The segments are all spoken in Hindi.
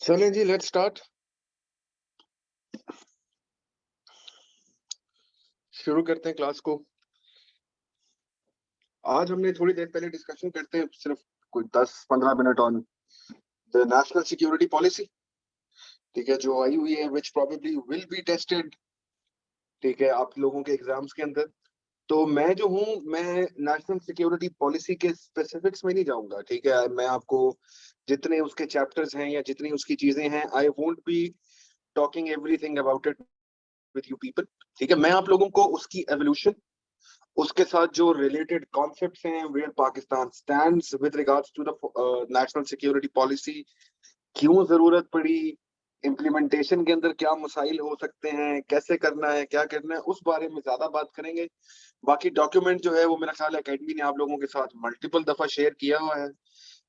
चलें जी, लेट्स स्टार्ट। शुरू करते हैं क्लास को। आज हमने थोड़ी देर पहले डिस्कशन करते हैं, सिर्फ कोई 10-15 minute on the national security policy, ठीक है, जो आई हुई है, विच प्रोबेबली विल बी टेस्टेड, ठीक है, आप लोगों के एग्जाम्स के अंदर। तो मैं जो हूँ, मैं नेशनल सिक्योरिटी पॉलिसी के स्पेसिफिक्स में नहीं जाऊंगा, ठीक है। मैं आपको जितने उसके चैप्टर्स हैं या जितनी उसकी चीजें हैं, I won't be talking everything about it with you people, ठीक है। मैं आप लोगों को उसकी एवोल्यूशन, उसके साथ जो रिलेटेड कॉन्सेप्ट्स हैं, where Pakistan stands with regards to the national security policy, क्यों जरूरत पड़ी, इम्प्लीमेंटेशन के अंदर क्या मसाइल हो सकते हैं, कैसे करना है, क्या करना है, उस बारे में ज्यादा बात करेंगे। बाकी डॉक्यूमेंट जो है वो मेरा ख्याल है अकेडमी ने आप लोगों के साथ मल्टीपल दफा शेयर किया हुआ है,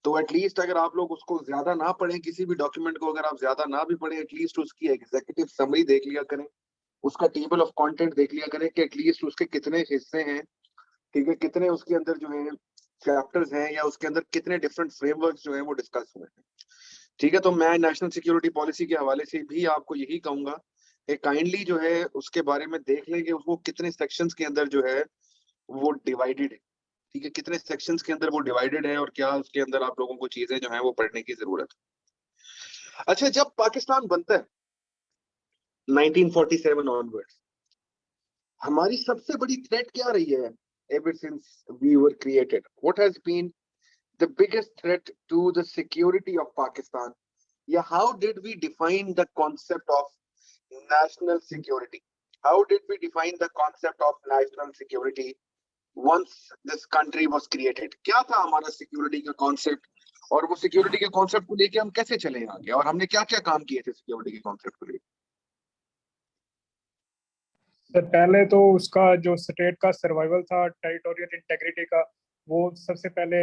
तो एटलीस्ट अगर आप लोग उसको ज्यादा ना पढ़ें, किसी भी डॉक्यूमेंट को अगर आप ज्यादा ना भी पढ़ें, एटलीस्ट उसकी एग्जीक्यूटिव समरी देख लिया करें, उसका टेबल ऑफ कंटेंट देख लिया करें कि एटलीस्ट उसके कितने हिस्से हैं, ठीक है, कितने उसके अंदर जो है चैप्टर्स हैं, या उसके अंदर कितने डिफरेंट फ्रेमवर्क्स जो है वो डिस्कस हुए हैं, ठीक है। तो मैं नेशनल सिक्योरिटी पॉलिसी के हवाले से भी आपको यही कहूंगा कि काइंडली जो है उसके बारे में देख लें कि वो कितने सेक्शंस के अंदर जो है वो डिवाइडेड है, ठीक है, कितने सेक्शंस के अंदर वो डिवाइडेड है और क्या उसके अंदर आप लोगों को चीजें जो है वो पढ़ने की जरूरत है। अच्छा, जब पाकिस्तान बनता है 1947 ऑनवर्ड्स, हमारी सबसे बड़ी थ्रेट क्या रही है? Ever since we were created, what has been the biggest threat to the security of Pakistan, या how did we define the concept of national security? How did we define the concept of national security once this country was created? क्या था हमारा सिक्योरिटी का कॉन्सेप्ट, और वो सिक्योरिटी के कॉन्सेप्ट को लेके हम कैसे चले आगे, और हमने क्या क्या काम किए थे सिक्योरिटी के कॉन्सेप्ट को लेके? सर पहले तो उसका जो स्टेट का सर्वाइवल था, टेरिटोरियल इंटेग्रिटी का, वो सबसे पहले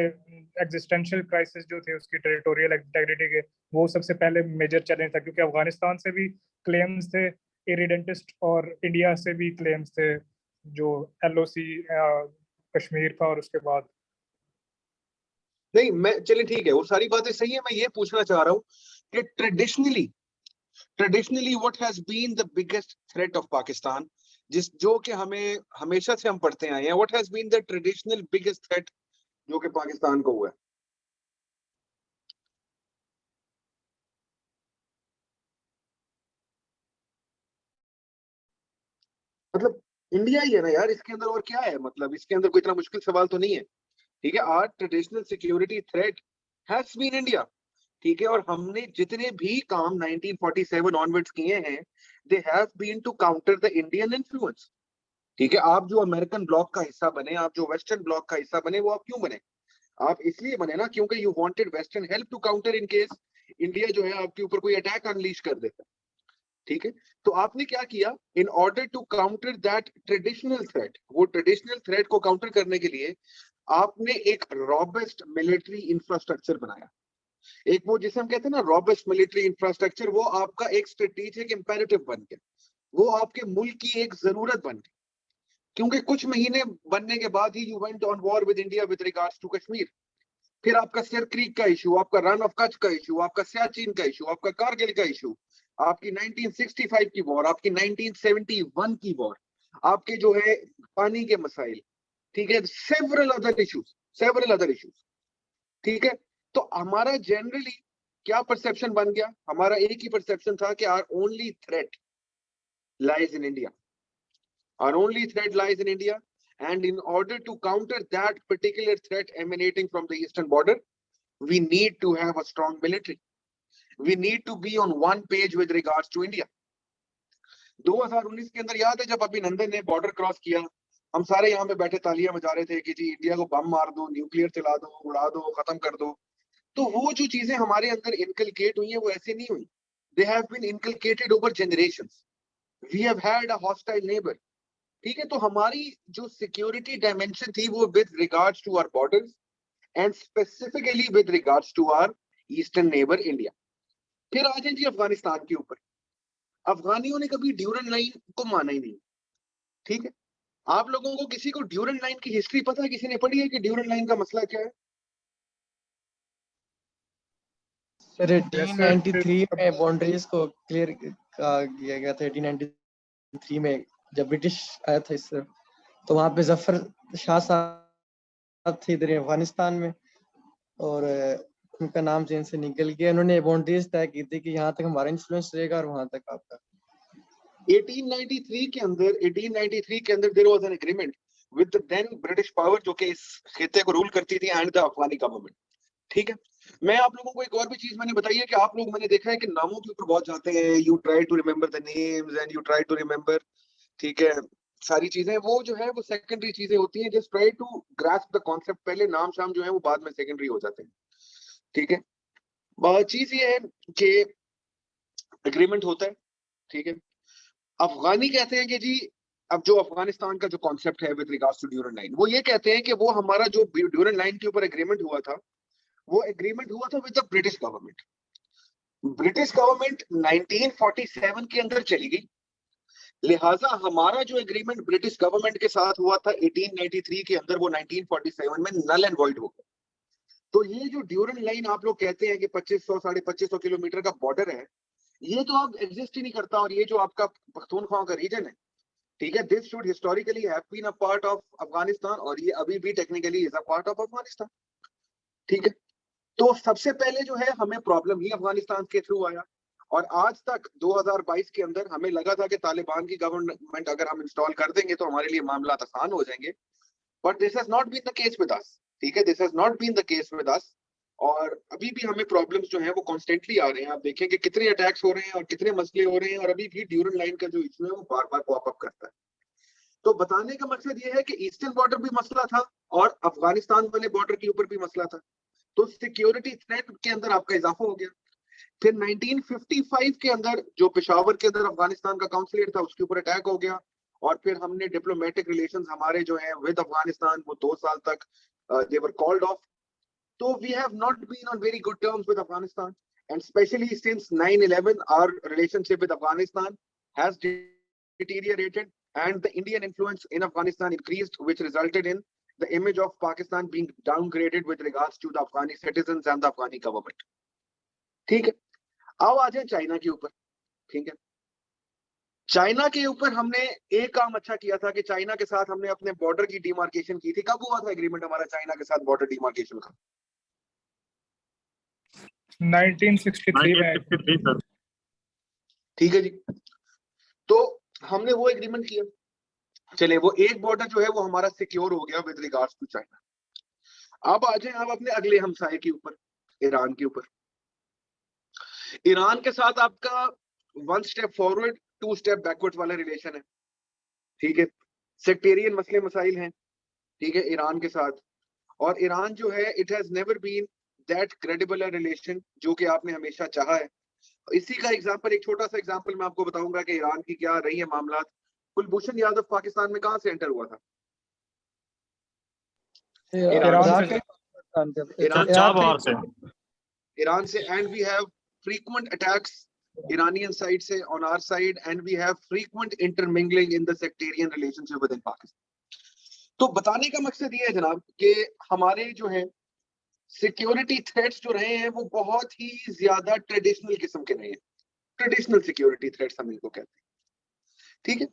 एग्जिस्टेंशियल क्राइसिस जो थे उसकी टेरिटोरियल इंटेग्रिटी के, वो सबसे पहले मेजर चैलेंज था, क्योंकि अफगानिस्तान से भी क्लेम्स थे इरिडेंटिस्ट और इंडिया से भी क्लेम्स थे, जो एलओसी कश्मीर का, और उसके बाद नहीं, मैं चलिए ठीक है, वो सारी बातें सही है। मैं ये पूछना चाह रहा हूँ कि traditionally what has been the biggest threat of Pakistan, जिस जो कि हमें हमेशा से हम पढ़ते आए हैं, what has been the traditional biggest threat जो कि पाकिस्तान को हुआ है? मतलब इंडिया ही है ना यार, इसके अंदर और क्या है? मतलब इसके अंदर कोई इतना मुश्किल सवाल तो नहीं है, ठीक है। Our traditional security threat has been India, ठीक है, और हमने जितने भी काम 1947 ऑनवर्ड्स किए हैं, they have been to counter the Indian influence, ठीक है। आप जो अमेरिकन ब्लॉक का हिस्सा बने, आप जो वेस्टर्न ब्लॉक का हिस्सा बने, वो आप क्यों बने? आप इसलिए बने ना क्योंकि you wanted western help to counter in case India जो है आपके ऊपर कोई अटैक अनलीश कर देता, ठीक है। तो आपने क्या किया? In order to counter that traditional threat, वो ट्रेडिशनल थ्रेट को काउंटर करने के लिए आपने एक रॉबस्ट मिलिट्री इंफ्रास्ट्रक्चर बनाया। एक वो जिसे हम कहते हैं ना रॉबस्ट मिलिट्री इंफ्रास्ट्रक्चर, वो आपका एक स्ट्रेटेजिक इंपेरेटिव बन गया, वो आपके मुल्क की एक जरूरत बन गई, क्योंकि कुछ महीने बनने के बाद ही you went on war with India with regards to Kashmir. फिर आपका सिर क्रीक का इशू, आपका रन ऑफ कच्छ का इशू, आपका सियाचिन का इशू, आपका कारगिल का इशू, आपकी 1965 की वॉर, आपकी 1971 की वॉर, आपके जो है पानी के मसाइल, ठीक है, सेवरल अदर इश्यूज, ठीक है। तो हमारा जनरली क्या परसेप्शन बन गया? हमारा एक ही परसेप्शन था कि our only threat lies in India, our only threat lies in India, and in order to counter that particular threat emanating from the eastern border, we need to have a strong military. We need to be on one page with regards to India. 2019 के अंदर याद है जब अभिनंदन ने बॉर्डर क्रॉस किया, हम सारे यहाँ पे बैठे तालियां बजा रहे थे कि जी इंडिया को बम मार दो, न्यूक्लियर चला दो, उड़ा दो, खत्म कर दो। तो वो जो चीजें हमारे अंदर इनकलकेट हुई है वो ऐसे नहीं हुई, they have been inculcated over generations. We have had a hostile neighbour, ठीक है। तो हमारी जो सिक्योरिटी डायमेंशन थी वो with regards to our borders and specifically with regards to our eastern neighbour India. फिर आ जाए जी अफगानिस्तान के ऊपर। अफगानियों ने कभी ड्यूरन लाइन को माना ही नहीं, ठीक है। आप लोगों को किसी को ड्यूरन लाइन की हिस्ट्री पता है? किसी ने पढ़ी है कि ड्यूरन लाइन का मसला क्या है? सर 1893 फिर में बाउंड्रीज को क्लियर किया गया था। 1893 में जब ब्रिटिश आया था इस तरफ, तो वहाँ पे जफर शाह साहब थे इधर अफगानिस्तान में, और उनका नाम चेंज से निकल गया। उन्होंने बाउंड्रीज तय की थी कि यहाँ तक हमारा इन्फ्लुएंस रहेगा और वहाँ तक आपका। 1893 के अंदर there was an agreement with the then British power जो कि इस खित्ते को रूल करती थी एंड द अफगानी गवर्नमेंट। ठीक है, मैं आप लोगों को एक और भी चीज मैंने बताई है कि आप लोग, मैंने देखा है कि नामों के ऊपर बहुत जाते हैं, you try to remember the names and you try to remember, ठीक है, सारी चीजें वो जो है वो सेकेंडरी चीजें होती हैं। Just try to grasp the concept, पहले नाम शाम जो है वो बाद में सेकेंडरी हो जाते हैं। ठीक है, चीज ये है कि एग्रीमेंट होता है, ठीक है, अफगानी कहते हैं कि जी, अब जो अफगानिस्तान का जो कॉन्सेप्ट है with regards to Durand line, वो ये कहते हैं कि वो हमारा जो ड्यूरेंट लाइन के ऊपर एग्रीमेंट हुआ था, वो एग्रीमेंट हुआ था with the British government. British government 1947 के अंदर चली गई, लिहाजा हमारा जो एग्रीमेंट ब्रिटिश गवर्नमेंट के साथ हुआ था 1893 के अंदर, वो 1947 में नल एंड वॉइड हो गया। तो ये जो ड्यूरेंट लाइन आप लोग कहते हैं कि 2500 2500 किलोमीटर का बॉर्डर है, ये तो अब एग्जिस्ट ही नहीं करता। और ये जो आपका पख्तूनख्वा का रीजन है, ठीक है, this should historically have been a part of Afghanistan, और ये अभी भी technically is a part of Afghanistan. ठीक है, तो सबसे पहले जो है हमें प्रॉब्लम ही अफगानिस्तान के थ्रू आया, और आज तक 2022 के अंदर हमें लगा था कि तालिबान की गवर्नमेंट अगर हम इंस्टॉल कर देंगे तो हमारे लिए मामला आसान हो जाएंगे, but this has not been the case with us. ठीक है, this has not been the case with us, और अभी भी हमें प्रॉब्लम्स जो है वो कॉन्स्टेंटली आ रहे हैं। आप देखें कि कितने अटैक्स हो रहे हैं और कितने मसले हो रहे हैं, और अभी भी ड्यूरेंट लाइन का जो इशू है वो बार बार पॉप अप करता है। तो बताने का मकसद ये है कि ईस्टर्न बॉर्डर भी मसला था और अफगानिस्तान वाले बॉर्डर के ऊपर भी मसला था, तो सिक्योरिटी थ्रेट के अंदर आपका इजाफा हो गया। फिर 1955 के अंदर जो पेशावर के अंदर अफगानिस्तान का काउंसलेट था, उसके ऊपर अटैक हो गया, और फिर हमने डिप्लोमेटिक रिलेशंस हमारे जो है विद अफगानिस्तान वो 2 साल तक दे वर कॉल्ड ऑफ। तो we have not been on very good terms with Afghanistan, and specially since 9/11 our relationship with Afghanistan has deteriorated, and the Indian influence in Afghanistan increased, which resulted in the image of Pakistan being downgraded with regards to the Afghani citizens and the Afghani government. ठीक है, अब आ जाए चाइना के ऊपर। ठीक है, चाइना के ऊपर हमने एक काम अच्छा किया था कि चाइना के साथ हमने अपने बॉर्डर की डिमार्केशन की थी। कब हुआ था एग्रीमेंट हमारा चाइना के साथ बॉर्डर डिमार्केशन का? 1963 में। 1963 सर। ठीक है जी, तो हमने वो एग्रीमेंट किया, चले वो एक बॉर्डर जो है वो हमारा सिक्योर हो गया विद रिगार्ड्स टू चाइना। अब आ जाए आप अपने अगले हमसाये के ऊपर, ईरान के ऊपर। ईरान के साथ आपका 1 स्टेप फॉरवर्ड 2 स्टेप बैकवर्ड वाला रिलेशन है। ठीक है, सेक्टेरियन मसले मसाइल हैं, ठीक है, ईरान के साथ। और ईरान जो है it has never been that credible relation जो कि आपने हमेशा चाहा है। इसी का एग्जांपल, एक छोटा सा एग्जांपल मैं आपको बताऊंगा कि ईरान की क्या रही है मामला। कुलभूषण यादव पाकिस्तान में कहां से एंटर हुआ था? ईरान से। ईरान से। And we have frequent attacks Iranian side से on our side, and we have frequent intermingling in the sectarian relationship within Pakistan. तो बताने का मकसद ये है जनाब कि हमारे जो है सिक्योरिटी थ्रेट्स जो रहे हैं वो बहुत ही ज्यादा ट्रेडिशनल किस्म के रहे हैं। ट्रेडिशनल सिक्योरिटी थ्रेट्स हम इनको कहते हैं। ठीक है,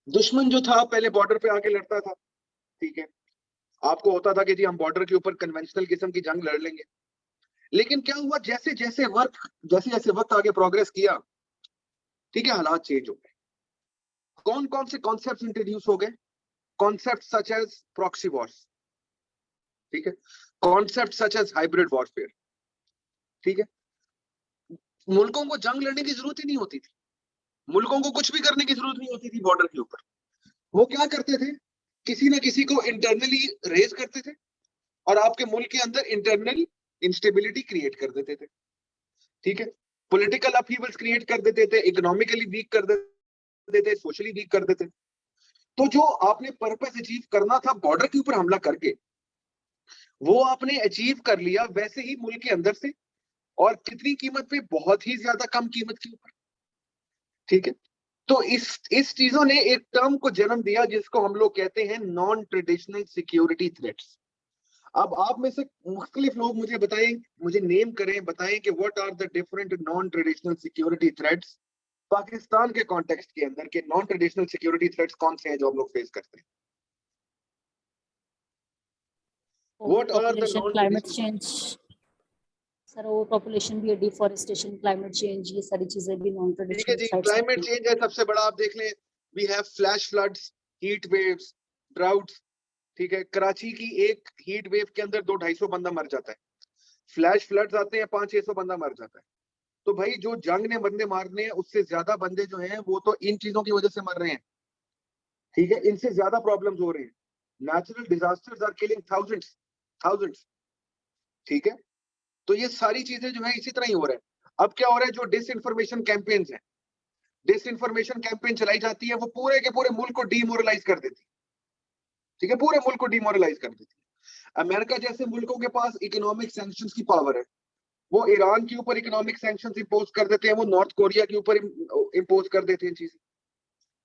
दुश्मन जो था पहले बॉर्डर पे आके लड़ता था। ठीक है, आपको होता था कि जी हम बॉर्डर के ऊपर कन्वेंशनल किस्म की जंग लड़ लेंगे, लेकिन क्या हुआ, जैसे जैसे वक्त आगे प्रोग्रेस किया, ठीक है, हालात चेंज हो गए। कौन कौन से कॉन्सेप्ट्स इंट्रोड्यूस हो गए? Concept such as proxy wars, ठीक है, concept such as hybrid warfare. ठीक है, मुल्कों को जंग लड़ने की जरूरत ही नहीं होती थी, मुल्कों को कुछ भी करने की जरूरत नहीं होती थी बॉर्डर के ऊपर। वो क्या करते थे, किसी ना किसी को इंटरनली रेज करते थे और आपके मुल्क के अंदर इंटरनल इंस्टेबिलिटी क्रिएट कर देते थे। ठीक है, पॉलिटिकल अपहीवल्स क्रिएट कर देते थे, इकोनॉमिकली वीक कर देते थे, सोशली वीक कर देते। तो जो आपने पर्पस अचीव करना था बॉर्डर के ऊपर हमला करके, वो आपने अचीव कर लिया वैसे ही मुल्क के अंदर से, और कितनी कीमत पे? बहुत ही ज्यादा कम कीमत के ऊपर। ठीक है, तो इस चीजों ने एक टर्म को जन्म दिया जिसको हम लोग कहते हैं नॉन ट्रेडिशनल सिक्योरिटी थ्रेट्स। अब आप में से मुख्तलिफ लोग मुझे बताएं, मुझे नेम करें, बताएं कि what are the different non traditional security threats Pakistan के कॉन्टेक्स्ट के अंदर, के नॉन ट्रेडिशनल सिक्योरिटी थ्रेट्स कौन से हैं जो हम लोग फेस करते हैं। What are the population, non climate traditional, change sir, वो पॉपुलेशन भी है, डिफॉरेस्टेशन, क्लाइमेट चेंज, ये सारी चीजें भी नॉन ठीक है ट्रेडिशनल जी, थ्रेट्स क्लाइमेट हैं। चेंज है सबसे बड़ा। आप देख लें, we have flash floods, heat waves, droughts. ठीक है, कराची की एक हीट वेव के अंदर 200-250 बंदा मर जाता है, फ्लैश फ्लड्स आते हैं 500-600 बंदा मर जाता है। तो भाई जो जंग ने बंदे मारने हैं, उससे ज्यादा बंदे जो हैं वो तो इन चीजों की वजह से मर रहे हैं। ठीक है, इनसे ज्यादा प्रॉब्लम्स हो रही हैं। Natural disasters are killing thousands, thousands. ठीक है, तो ये सारी चीजें जो है इसी तरह ही हो रहा है। अब क्या हो रहा है, जो डिस इन्फॉर्मेशन कैंपेन्स हैं, डिस इन्फॉर्मेशन कैंपेन चलाई जाती है, वो पूरे के पूरे मुल्क को डीमोरलाइज कर देती है। ठीक है, पूरे मुल्क को डीमोरलाइज कर देती है। अमेरिका जैसे मुल्कों के पास इकोनॉमिक सैंक्शंस की पावर है, वो ईरान के ऊपर इकोनॉमिक सैंक्शंस इंपोज कर देते हैं, वो नॉर्थ कोरिया के ऊपर इंपोज कर देते हैं चीजें।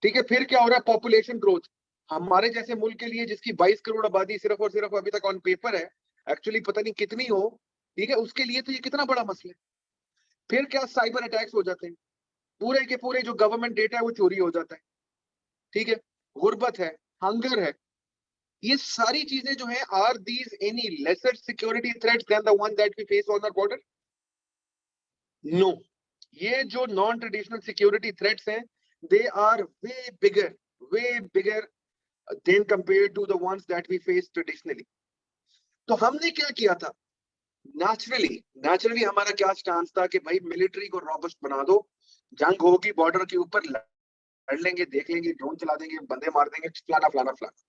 ठीक है, फिर क्या हो रहा है, पॉपुलेशन ग्रोथ। हमारे जैसे मुल्क के लिए जिसकी 22 करोड़ आबादी सिर्फ और सिर्फ अभी तक ऑन पेपर है, एक्चुअली पता नहीं कितनी हो, ठीक है, उसके लिए तो ये कितना बड़ा मसला है। फिर क्या, साइबर अटैक्स हो जाते हैं, पूरे के पूरे जो गवर्नमेंट डेटा है वो चोरी हो जाता है। ठीक है, गुर्बत है, हंगर है, ये सारी चीजें जो है, are these any lesser security threats than the one that we face on our border? No, ये जो नॉन ट्रेडिशनल सिक्योरिटी थ्रेट्स हैं, they are way bigger than compare to the ones that we face traditionally. तो हमने क्या किया था, नेचुरली हमारा क्या स्टांस था कि भाई मिलिट्री को रॉबस्ट बना दो, जंग होगी बॉर्डर के ऊपर, लड़ लेंगे, देख लेंगे, ड्रोन चला देंगे, बंदे मार देंगे, फलाना फलाना फलाना।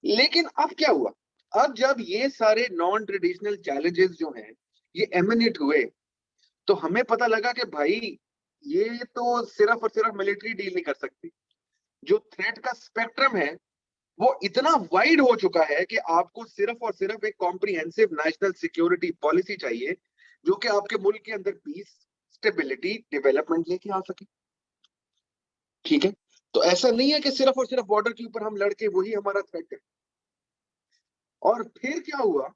लेकिन अब क्या हुआ, अब जब ये सारे नॉन ट्रेडिशनल चैलेंजेस जो हैं ये एमिनेट हुए, तो हमें पता लगा कि भाई ये तो सिर्फ और सिर्फ मिलिट्री डील नहीं कर सकती। जो थ्रेट का स्पेक्ट्रम है वो इतना वाइड हो चुका है कि आपको सिर्फ और सिर्फ एक कॉम्प्रिहेंसिव नेशनल सिक्योरिटी पॉलिसी चाहिए, जो कि आपके मुल्क के अंदर पीस, स्टेबिलिटी, डेवलपमेंट लेके आ सके। ठीक है, तो ऐसा नहीं है कि सिर्फ और सिर्फ बॉर्डर के ऊपर हम लड़के वही हमारा थ्रेट है। और फिर क्या हुआ,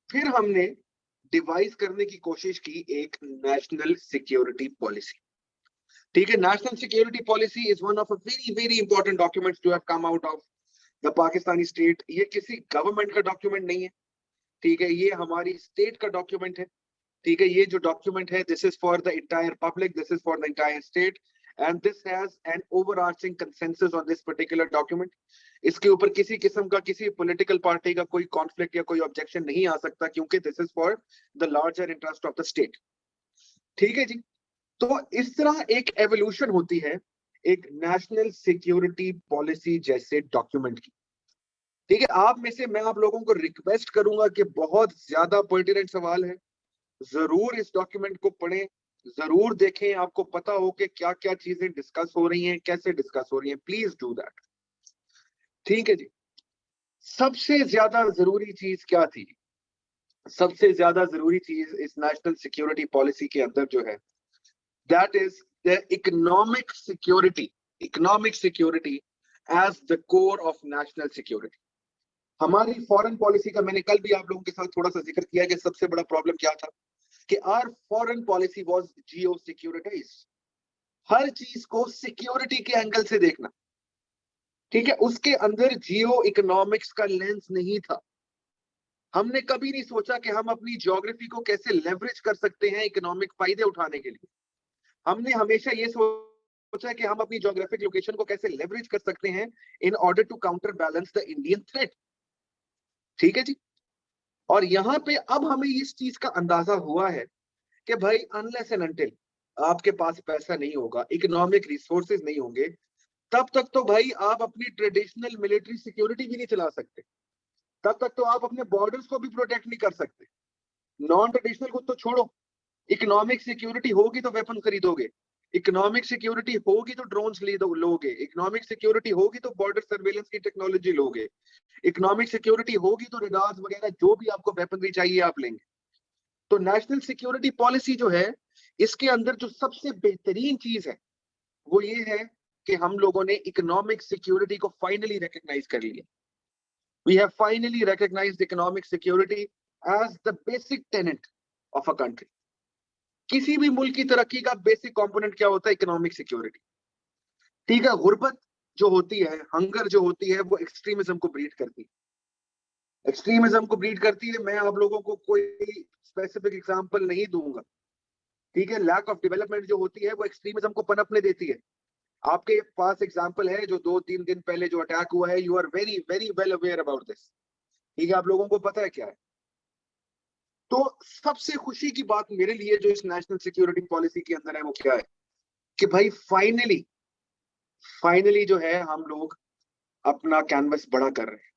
फिर हमने डिवाइस करने की कोशिश की एक नेशनल सिक्योरिटी पॉलिसी। ठीक है, national security policy is one of a very very important documents to have come out of the Pakistani state. ये किसी गवर्नमेंट का डॉक्यूमेंट नहीं है, ठीक है, ये हमारी स्टेट का डॉक्यूमेंट है। ठीक है, ये जो डॉक्यूमेंट है, this is for the entire public, this is for the entire state, and this has an overarching consensus on this particular document. इसके ऊपर किसी किस्म का, किसी पॉलिटिकल पार्टी का कोई कॉन्फ्लिक्ट या कोई ऑब्जेक्शन नहीं आ सकता, क्योंकि this is for the larger interest of the state. ठीक है जी, तो इस तरह एक एवोल्यूशन होती है एक नेशनल सिक्योरिटी पॉलिसी जैसे डॉक्यूमेंट की। ठीक है, आप में से मैं आप लोगों को रिक्वेस्ट करूंगा कि बहुत ज्यादा पर्टिनेंट सवाल है, जरूर इस डॉक्यूमेंट को पढ़ें, जरूर देखें, आपको पता हो कि क्या क्या चीजें डिस्कस हो रही हैं, कैसे डिस्कस हो रही हैं, प्लीज डू दैट। ठीक है जी, सबसे ज्यादा जरूरी चीज क्या थी, सबसे ज्यादा जरूरी चीज इस नेशनल सिक्योरिटी पॉलिसी के अंदर जो है, that is the economic security, economic security as the core of national security. हमारी फॉरेन पॉलिसी का मैंने कल भी आप लोगों के साथ थोड़ा सा जिक्र किया कि सबसे बड़ा प्रॉब्लम क्या था, कि our foreign policy was geo securitised, हर चीज को सिक्योरिटी के एंगल से देखना। ठीक है, उसके अंदर जियो इकोनॉमिक्स का लेंस नहीं था। हमने कभी नहीं सोचा कि हम अपनी ज्योग्राफी को कैसे लेवरेज कर सकते हैं इकोनॉमिक फायदे उठाने के लिए। हमने हमेशा ये सोचा कि हम अपनी ज्योग्राफिक लोकेशन को कैसे लेवरेज कर सकते हैं in order to counter balance the Indian threat. ठीक है जी, और यहाँ पे अब हमें इस चीज का अंदाजा हुआ है कि भाई अनलेस एंड अनटिल आपके पास पैसा नहीं होगा, इकोनॉमिक रिसोर्सेज नहीं होंगे, तब तक तो भाई आप अपनी ट्रेडिशनल मिलिट्री सिक्योरिटी भी नहीं चला सकते, तब तक तो आप अपने बॉर्डर्स को भी प्रोटेक्ट नहीं कर सकते। नॉन ट्रेडिशनल को तो छोड़ो, इकोनॉमिक सिक्योरिटी होगी तो वेपन खरीदोगे, इकोनॉमिक सिक्योरिटी होगी तो ड्रोन्स लोगे, इकोनॉमिक सिक्योरिटी होगी तो बॉर्डर सर्वेलेंस की टेक्नोलॉजी लोगे, इकोनॉमिक सिक्योरिटी होगी तो रडार्स वगैरह जो भी आपको वेपनरी चाहिए आप लेंगे। तो नेशनल सिक्योरिटी पॉलिसी जो है, इसके अंदर जो सबसे बेहतरीन चीज है वो ये है कि हम लोगों ने इकोनॉमिक सिक्योरिटी को फाइनली रिकॉग्नाइज कर लिया। We have finally recognized economic security as the basic tenet of a country. किसी भी मुल्क की तरक्की का बेसिक कंपोनेंट क्या होता है? Economic security. ठीक है, गुर्बत जो होती है, हंगर जो होती है, वो एक्सट्रीमिज्म को ब्रीड करती है। एक्सट्रीमिज्म को ब्रीड करती है। मैं आप लोगों को कोई स्पेसिफिक एग्जांपल नहीं दूंगा। ठीक है, लैक ऑफ डेवलपमेंट जो होती है वो एक्सट्रीमिज्म को पनपने देती है। आपके पास एग्जांपल है जो 2-3 दिन पहले जो अटैक हुआ है, you are very very well aware about this. ठीक है, आप लोगों को पता है क्या है। तो सबसे खुशी की बात मेरे लिए जो इस नेशनल सिक्योरिटी पॉलिसी के अंदर है वो क्या है कि भाई फाइनली जो है हम लोग अपना कैनवस बड़ा कर रहे हैं।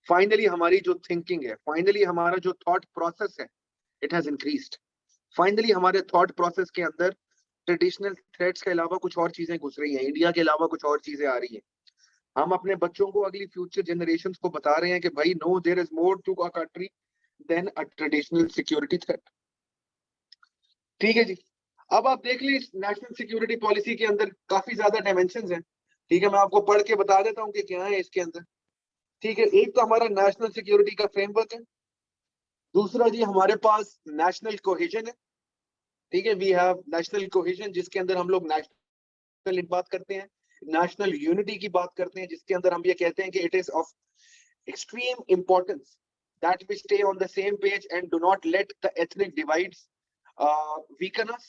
फाइनली हमारी जो थिंकिंग है, फाइनली हमारा जो थॉट प्रोसेस है, इट हैज इंक्रीज्ड। फाइनली हमारे थॉट प्रोसेस के अंदर ट्रेडिशनल थ्रेट्स के अलावा कुछ और चीजें घुस रही हैं, इंडिया के अलावा कुछ और चीजें आ रही हैं। हम अपने बच्चों को, अगली फ्यूचर जनरेशंस को बता रहे हैं कि भाई no, there is more to a country than a traditional security threat. ठीक है जी। अब आप देख लीजिए नेशनल सिक्योरिटी पॉलिसी के अंदर काफी ज्यादा डायमेंशंस हैं। ठीक है, मैं आपको पढ़ के बता देता हूँ कि क्या है इसके अंदर। ठीक है, एक तो हमारा नेशनल सिक्योरिटी का फ्रेमवर्क है। दूसरा जी हमारे पास नेशनल कोहेजन है। ठीक है, वी हैव नेशनल कोहेजन जिसके अंदर हम लोग नेशनल बात करते हैं, नेशनल यूनिटी की बात करते हैं, जिसके अंदर हम ये कहते हैं कि it is of extreme importance that we stay on the same page and do not let the ethnic divides weaken us.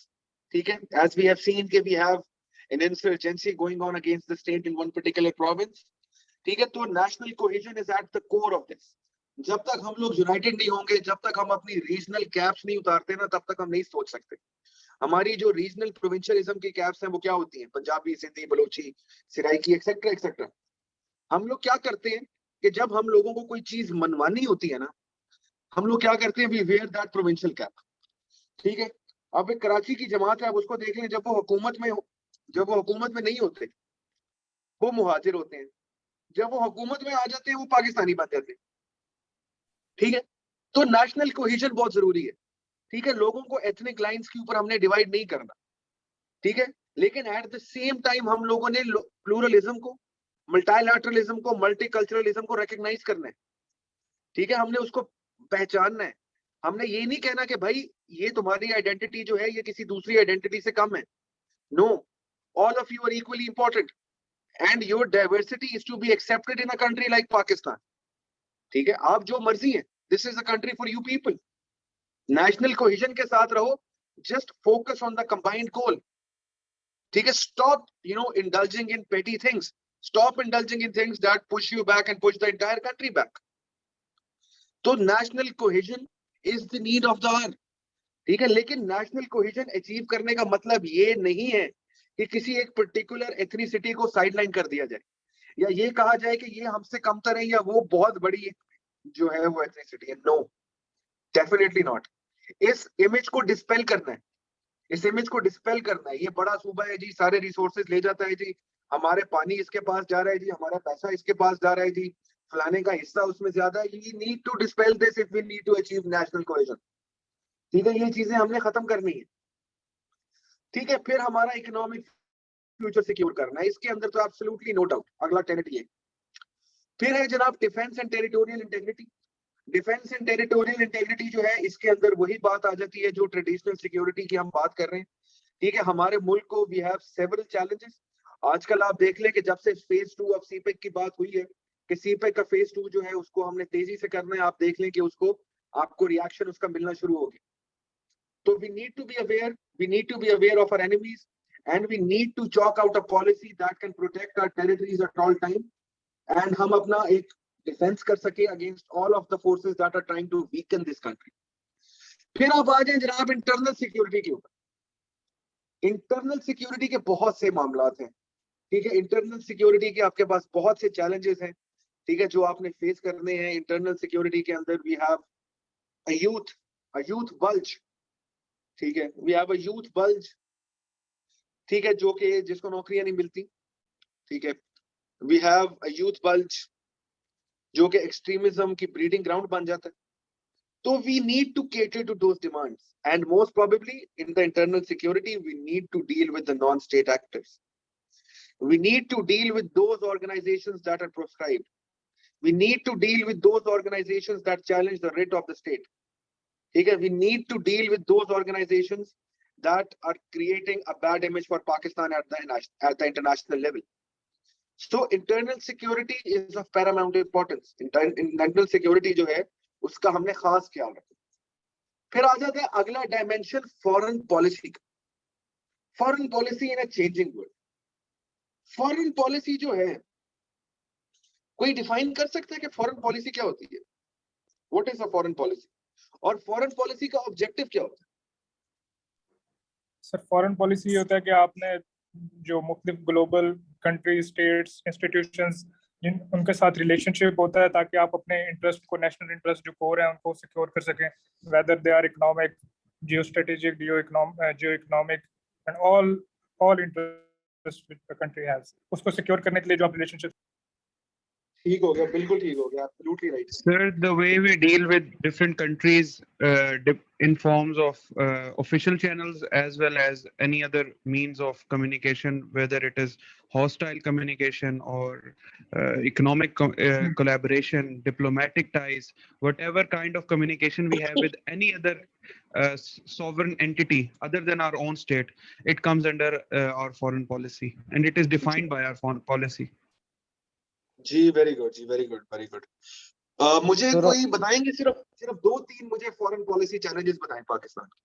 ठीक है, as we have seen कि we have an insurgency going on against the state in one particular province. ठीक है, तो national cohesion is at the core of this. जब तक हम लोग यूनाइटेड नहीं होंगे, जब तक हम अपनी रीजनल कैप्स नहीं उतारते ना, तब तक हम नहीं सोच सकते। हमारी जो रीजनल प्रोविंशियलिज्म की कैप्स हैं वो क्या होती हैं? Punjabi, Sindhi, Balochi, Saraiki, etcetera etcetera. हम लोग क्या करते हैं कि जब हम लोगों को कोई चीज मनवानी होती है ना, हम लोग क्या करते हैं? We wear that provincial cap. ठीक है, अब एक कराची की जमात है, आप उसको देख लें, जब वो हुकूमत में नहीं होते वो मुहाजिर होते हैं, जब वो हुकूमत में आ जाते हैं वो पाकिस्तानी बन जाते हैं। ठीक है, तो नेशनल कोहेजन बहुत जरूरी है। ठीक है, लोगों को एथनिक लाइंस के ऊपर हमने डिवाइड नहीं करना। ठीक है, लेकिन एट द सेम टाइम हम लोगों ने प्लूरलिज्म को, मल्टीलैटरलिज्म को, मल्टीकल्चरलिज्म को रिकॉग्नाइज करना है। ठीक है, हमने उसको पहचानना है। हमने ये नहीं कहना कि भाई ये तुम्हारी आइडेंटिटी जो है ये किसी दूसरी आइडेंटिटी से कम है। No, all of you are equally important and your diversity is to be accepted in a country like Pakistan. ठीक है, आप जो मर्जी है, this is a country for you people. National cohesion के साथ रहो, just focus on the combined goal. ठीक है, stop indulging in petty things, stop indulging in things that push you back and push the entire country back. तो national cohesion is the need of the hour. ठीक है, लेकिन नेशनल कोहेजन अचीव करने का मतलब ये नहीं है कि किसी एक पर्टिकुलर एथनिसिटी को साइडलाइन कर दिया जाए, या ये कहा जाए कि ये हमसे कमतर है या वो बहुत बड़ी जो है वो एथनिसिटी है। No, definitely not. इस इमेज को डिस्पेल करना है, इस इमेज को डिस्पेल करना है। ये बड़ा सूबा है जी, सारे रिसोर्सेज ले जाता है जी, हमारे पानी इसके पास जा रहा है जी, हमारा पैसा इसके पास जा रहा है जी, फलाने का हिस्सा उसमें ज्यादा है। We need to dispel this if we need to achieve national cohesion. ठीक है, ये चीजें हमने खत्म करनी है। ठीक है, फिर हमारा इकोनॉमिक फ्यूचर सिक्योर करना है, इसके अंदर तो एब्सोल्युटली नो डाउट। अगला टेनेट ये फिर है जनाब defence and territorial integrity. Defence and territorial integrity जो है, इसके अंदर वही बात आ जाती है जो ट्रेडिशनल सिक्योरिटी की हम बात कर रहे हैं। ठीक है, हमारे मुल्क को वी हैव सेवरल चैलेंजेस। आजकल आप देख लें कि जब से फेज 2 ऑफ सीपेक की बात हुई है कि सीपेक का फेज 2 जो है उसको हमने तेजी से करना है, आप देख लें कि उसको आपको रिएक्शन उसका मिलना शुरू हो गया। So we need to be aware of our enemies, and we need to chalk out a policy that can protect our territories at all time, and हम अपना एक डिफेंस कर सके against all of the forces that are trying to weaken this country. फिर आप आ जाए जनाब इंटरनल सिक्योरिटी के ऊपर। इंटरनल सिक्योरिटी के बहुत से मामलात हैं। ठीक है, इंटरनल सिक्योरिटी के आपके पास बहुत से चैलेंजेस हैं। ठीक है, जो आपने फेस करने हैं इंटरनल सिक्योरिटी के अंदर। We have a youth bulge. ठीक है, we have a youth bulge. ठीक है, जो कि जिसको नौकरियां नहीं मिलती। ठीक है, we have a youth bulge जो कि एक्सट्रीमिज्म की ब्रीडिंग ग्राउंड बन जाता है। तो we need to cater to those demands, and most probably in the internal security we need to deal with the non-state actors. We need to deal with those organizations that are proscribed. We need to deal with those organizations that challenge the writ of the state. Okay, we need to deal with those organizations that are creating a bad image for Pakistan at the international level. So internal security is of paramount importance. Internal security जो है उसका हमने खास ख्याल रखा. फिर आ जाता है अगला dimension foreign policy. Foreign policy in a changing world. Foreign policy जो है कोई डिफाइन कर सकता है कि फॉरेन पॉलिसी क्या होती है? What is a foreign policy? और फॉरेन पॉलिसी का ऑब्जेक्टिव क्या होता है? सर फॉरेन पॉलिसी ये होता है कि आपने जो मुख्तलिफ ग्लोबल कंट्रीज, स्टेट्स, इंस्टीट्यूशंस उनके साथ रिलेशनशिप होता है ताकि आप अपने इंटरेस्ट को, नेशनल इंटरेस्ट जो कोर है उनको सिक्योर कर सकें, whether they are economic, geo strategic, geo economic and all interest which the country has, उसको सिक्योर करने के लिए जो आप रिलेशनशिप. ठीक हो गया, बिल्कुल ठीक हो गया, absolutely right. Sir, the way we deal with different countries in forms of official channels as well as any other means of communication, whether it is hostile communication or economic collaboration, diplomatic ties, whatever kind of communication we have with any other sovereign entity other than our own state, it comes under our foreign policy and it is defined by our foreign policy. जी वेरी गुड, जी वेरी गुड, वेरी गुड. मुझे कोई बताएंगे सिर्फ 2-3 मुझे फॉरेन पॉलिसी चैलेंजेस बताएं पाकिस्तान के.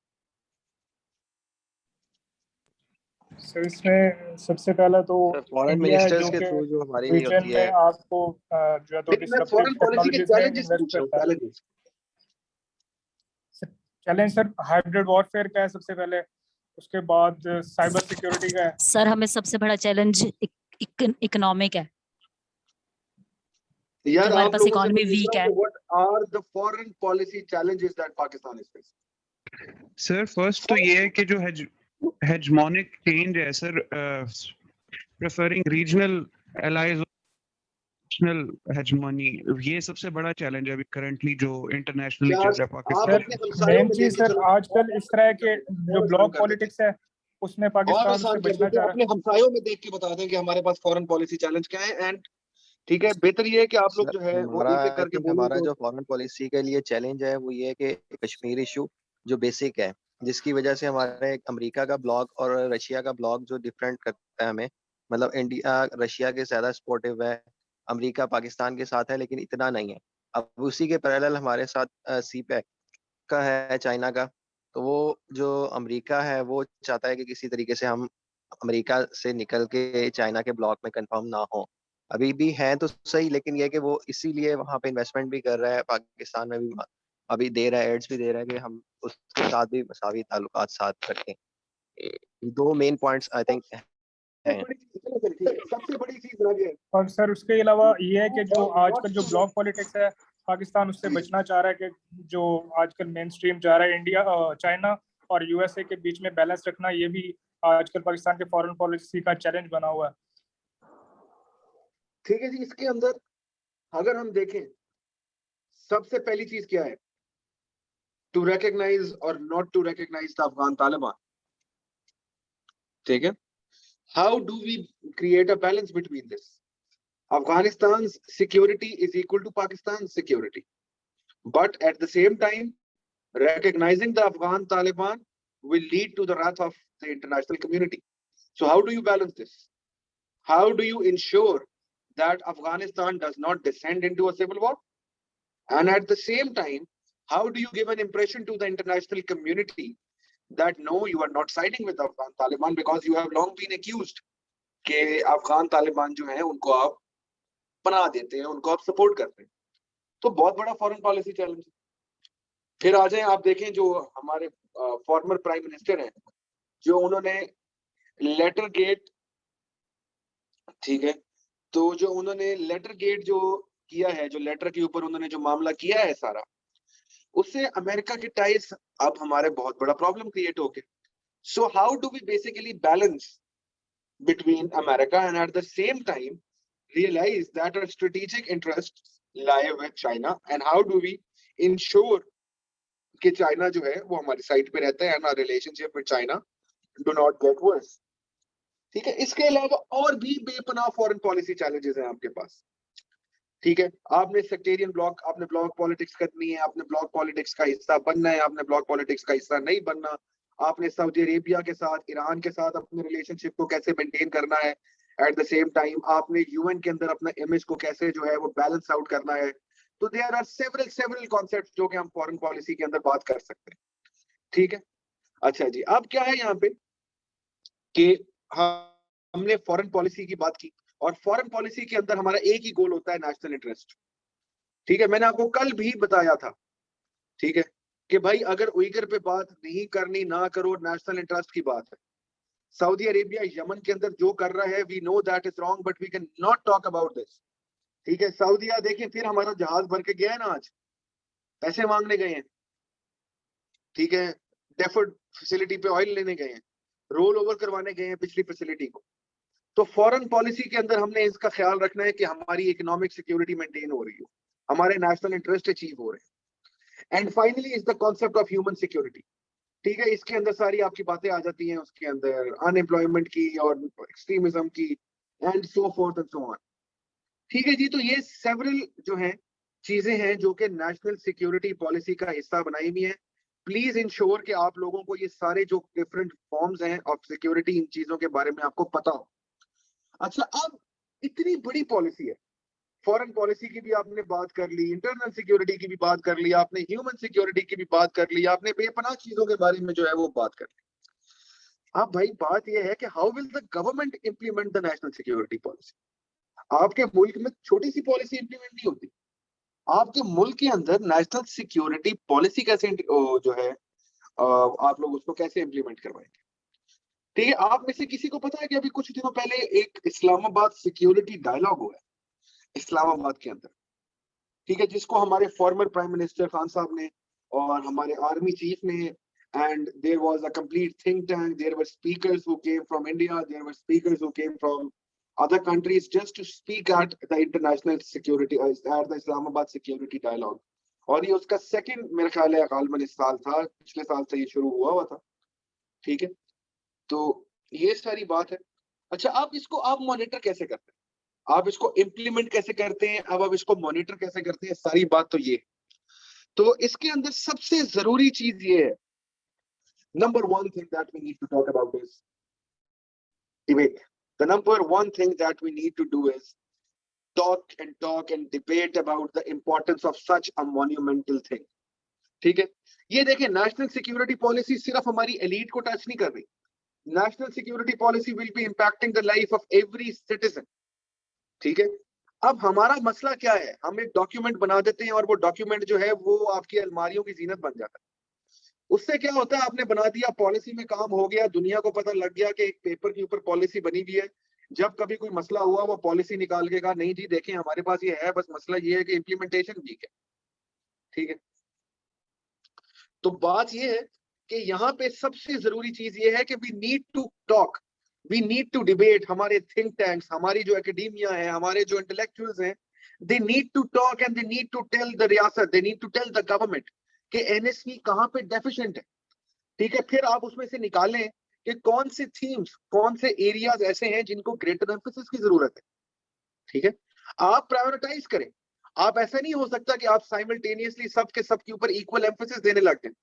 सर इसमें सबसे पहला तो फॉरेन मिनिस्टर्स के थ्रू जो हमारी नहीं होती है आपको जो है तो फॉरेन पॉलिसी के चैलेंजेस पूछ रहा हूं. Challenges challenge sir hybrid warfare का है सबसे पहले, उसके बाद साइबर सिक्योरिटी का है. सर हमें सबसे बड़ा चैलेंज इकोनॉमिक है. यार हमारे आप पास लोगों इकोनॉमी से वीक है. What are the foreign policy challenges that Pakistan is facing? Sir first तो ये है कि जो हेजमोनिक चेंज है sir, preferring regional allies, national hegemony, ये सबसे बड़ा चैलेंज है अभी करंटली जो इंटरनेशनली चल रहा है पाकिस्तान. मेन चीज सर आजकल इस तरह के जो ब्लॉक पॉलिटिक्स है उसमें पाकिस्तान से बचना चाह रहा है. अपने हमसायों में देख के बता दें कि हमारे पास फॉरेन पॉलिसी चैलेंज क्या है. एंड ठीक है, बेहतर ये है कि आप लोग जो है वो एक एक करके बोलो. हमारा जो फॉरेन पॉलिसी के लिए चैलेंज है वो ये है कि कश्मीर इशू जो बेसिक है, जिसकी वजह से हमारे अमेरिका का ब्लॉक और रशिया का ब्लॉक जो डिफरेंट करता है हमें, मतलब इंडिया रशिया के ज्यादा सपोर्टिव है, अमेरिका पाकिस्तान के साथ है लेकिन इतना नहीं है. अब उसी के पैरेलल हमारे साथ सीपैक का है चाइना का, तो वो जो अमेरिका है वो चाहता है कि किसी तरीके से हम अमेरिका से निकल के चाइना के ब्लॉक में कंफर्म ना हो. अभी भी हैं तो सही, लेकिन ये कि वो इसीलिए वहाँ पे इन्वेस्टमेंट भी कर रहा है, पाकिस्तान में भी अभी दे रहा है, एड्स भी दे रहा है कि हम उसके साथ भी मसावी ताल्लुकात साथ रखें. 2 मेन पॉइंट्स आई थिंक हैं. सबसे बड़ी चीज रह गई. और सर उसके अलावा ये है कि जो आजकल जो ब्लॉक पॉलिटिक्स है पाकिस्तान उससे बचना चाह रहा है कि जो आजकल मेन स्ट्रीम जा रहा है इंडिया, चाइना और यूएसए के बीच में बैलेंस रखना, ये भी आजकल पाकिस्तान के फॉरेन पॉलिसी का चैलेंज बना हुआ है. ठीक है जी. इसके अंदर अगर हम देखें सबसे पहली चीज क्या है? टू रिकॉग्नाइज और not to recognise the Afghan Taliban. ठीक है. How do we create a balance between this? Afghanistan's security is equal to Pakistan's security, but at the same time recognizing the Afghan Taliban will lead to the wrath of the international community. So how do you balance this? How do you ensure that Afghanistan does not descend into a civil war? And at the same time, how do you give an impression to the international community that no, you are not siding with the Afghan Taliban because you have long been accused कि अफगान तालिबान जो है उनको आप बना देते हैं, उनको आप सपोर्ट करते हैं. तो बहुत बड़ा फॉरेन पॉलिसी चैलेंज है. फिर आ जाए, आप देखें जो हमारे फॉर्मर प्राइम मिनिस्टर हैं, जो उन्होंने लेटर गेट, ठीक है, तो जो उन्होंने लेटर गेट जो किया है, जो लेटर के ऊपर उन्होंने जो मामला किया है सारा, उससे अमेरिका के टाइज अब हमारे बहुत बड़ा प्रॉब्लम क्रिएट हो गए. So how do we basically balance between America and at the same time realize that our strategic interests lie with China, and how do we ensure कि China जो है वो हमारी साइड पे रहता है and our relationship with China do not get worse. ठीक है. इसके अलावा और भी बेपनाह फॉरेन पॉलिसी चैलेंजेस हैं आपके पास. ठीक है, आपने सेक्टेरियन ब्लॉक, आपने ब्लॉक पॉलिटिक्स करनी है, आपने ब्लॉक पॉलिटिक्स का हिस्सा बनना है, आपने ब्लॉक पॉलिटिक्स का हिस्सा नहीं बनना, आपने सऊदी अरेबिया के साथ, ईरान के साथ अपने रिलेशनशिप को कैसे मेंटेन करना है, एट द सेम टाइम आपने यूएन के अंदर अपना इमेज को कैसे जो है वो बैलेंस आउट करना है। तो देयर आर सेवरल कॉन्सेप्ट्स जो कि हम फॉरेन पॉलिसी के अंदर बात कर सकते हैं। ठीक है, अच्छा जी, अब क्या है यहाँ पे कि हमने फॉरेन पॉलिसी की बात की, और फॉरेन पॉलिसी के अंदर हमारा एक ही गोल होता है, नेशनल इंटरेस्ट। ठीक है, मैंने आपको कल भी बताया था, ठीक है, कि भाई अगर उइगर पे बात नहीं करनी ना करो, नेशनल इंटरेस्ट की बात है। सऊदी अरेबिया यमन के अंदर जो कर रहा है, we know that is wrong, but we can not talk about this. ठीक है, सऊदीया देखिए, फिर हमारा जहाज भर के गया है ना, आज पैसे मांगने गए हैं, ठीक है, डेफर्ड फैसिलिटी पे ऑयल लेने गए हैं, रोल ओवर करवाने गए हैं पिछली फैसिलिटी को। तो फॉरेन पॉलिसी के अंदर हमने इसका ख्याल रखना है कि हमारी इकोनॉमिक सिक्योरिटी मेंटेन हो रही हो, हमारे नेशनल इंटरेस्ट अचीव हो रहे हैं। And finally is the concept of human security. ठीक है, इसके अंदर सारी आपकी बातें आ जाती हैं, उसके अंदर अनएम्प्लॉयमेंट की और एक्सट्रीमिज्म की and so fourth and so on. ठीक है जी, तो ये सेवरल जो है चीजें हैं जो कि नेशनल सिक्योरिटी पॉलिसी का हिस्सा बनाई हुई है। प्लीज इंश्योर कि आप लोगों को ये सारे जो डिफरेंट फॉर्म्स हैं ऑफ सिक्योरिटी, इन चीजों के बारे में आपको पता हो। अच्छा, अब इतनी बड़ी पॉलिसी है, फॉरेन पॉलिसी की भी आपने बात कर ली, इंटरनल सिक्योरिटी की भी बात कर ली, आपने ह्यूमन सिक्योरिटी की भी बात कर ली, आपने बेपनाह चीजों के बारे में जो है वो बात कर ली। अब भाई बात यह है कि how will the government implement the national security policy. आपके मुल्क में छोटी सी पॉलिसी इंप्लीमेंट नहीं होती, आपके मुल्क के अंदर नेशनल सिक्योरिटी पॉलिसी कैसे जो है आप लोग उसको कैसे इंप्लीमेंट करवाएंगे। ठीक है, आप में से किसी को पता है कि अभी कुछ दिनों पहले एक इस्लामाबाद सिक्योरिटी डायलॉग हुआ है इस्लामाबाद के अंदर, ठीक है, जिसको हमारे फॉर्मर प्राइम मिनिस्टर खान साहब ने और हमारे आर्मी चीफ ने, and there was a complete think tank, there were speakers who came from India, there were speakers who came from other countries just to speak at the international security at the Islamabad security dialogue। और ये उसका सेकंड मेरे ख्याल है गालबन इस साल था, पिछले साल से ये शुरू हुआ था। ठीक है, तो ये सारी बात है। अच्छा, आप इसको आप मॉनिटर कैसे करते हैं, आप इसको इम्प्लीमेंट कैसे करते हैं, अब आप इसको मॉनिटर कैसे करते हैं, सारी बात तो ये। तो इसके अंदर सबसे जरूरी चीज ये है, number one thing that we need to talk about is debate. The number one thing that we need to do is talk and debate about the importance of such a monumental thing। ठीक है, ये देखिए, नेशनल सिक्योरिटी पॉलिसी सिर्फ हमारी एलीट को टच नहीं कर रही, national security policy will be impacting the life of every citizen. ठीक है, अब हमारा मसला क्या है, हम एक डॉक्यूमेंट बना देते हैं और वो डॉक्यूमेंट जो है वो आपकी अलमारियों की जीनत बन जाता है। उससे क्या होता है, आपने बना दिया, पॉलिसी में काम हो गया, दुनिया को पता लग गया कि एक पेपर के ऊपर पॉलिसी बनी हुई है। जब कभी कोई मसला हुआ, वो पॉलिसी निकाल के कहा नहीं जी देखें हमारे पास ये है, बस मसला ये है कि इम्प्लीमेंटेशन वीक है। ठीक है, तो बात ये है कि यहाँ पे सबसे जरूरी चीज ये है कि we need to talk, we need to debate. हमारे थिंक टैंक्स, हमारी जो एकेडेमिया है, हमारे जो इंटेलेक्चुअल्स हैं, they need to talk and they need to tell the riyasat, they need to tell the government कि एनएसवी कहाँ पे डेफिशिएंट है। ठीक है, फिर आप उसमें से निकालें कि कौन से थीम्स, कौन से एरियाज ऐसे हैं जिनको ग्रेटर एम्फेसिस की जरूरत है। ठीक है, आप प्रायोरिटाइज करें। आप ऐसा नहीं हो सकता कि आप साइमल्टेनियसली सब के ऊपर इक्वल एम्फेसिस देने लग जाए,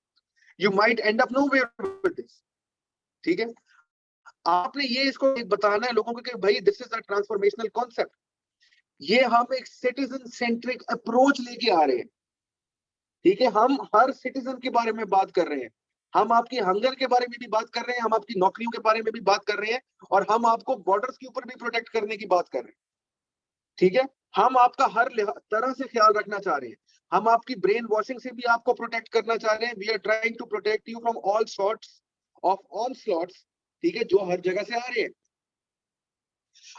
you might and up nowhere with this. ठीक है, आपने ये इसको बताना है लोगों को कि भाई this is a transformational concept, ये हम एक सिटीजन सेंट्रिक अप्रोच लेके आ रहे हैं। ठीक है, हम हर सिटीजन के बारे में बात कर रहे हैं, हम आपकी हंगर के बारे में भी बात कर रहे हैं, हम आपकी नौकरियों के बारे में भी बात कर रहे हैं, और हम आपको बॉर्डर्स के ऊपर भी प्रोटेक्ट करने की बात कर रहे हैं। ठीक है, हम आपका हर तरह से ख्याल रखना चाह रहे हैं, हम आपकी ब्रेन वॉशिंग से भी आपको प्रोटेक्ट करना चाह रहे हैं। We are trying to protect you from all sorts of onslaughts, ठीक है, जो हर जगह से आ रहे हैं।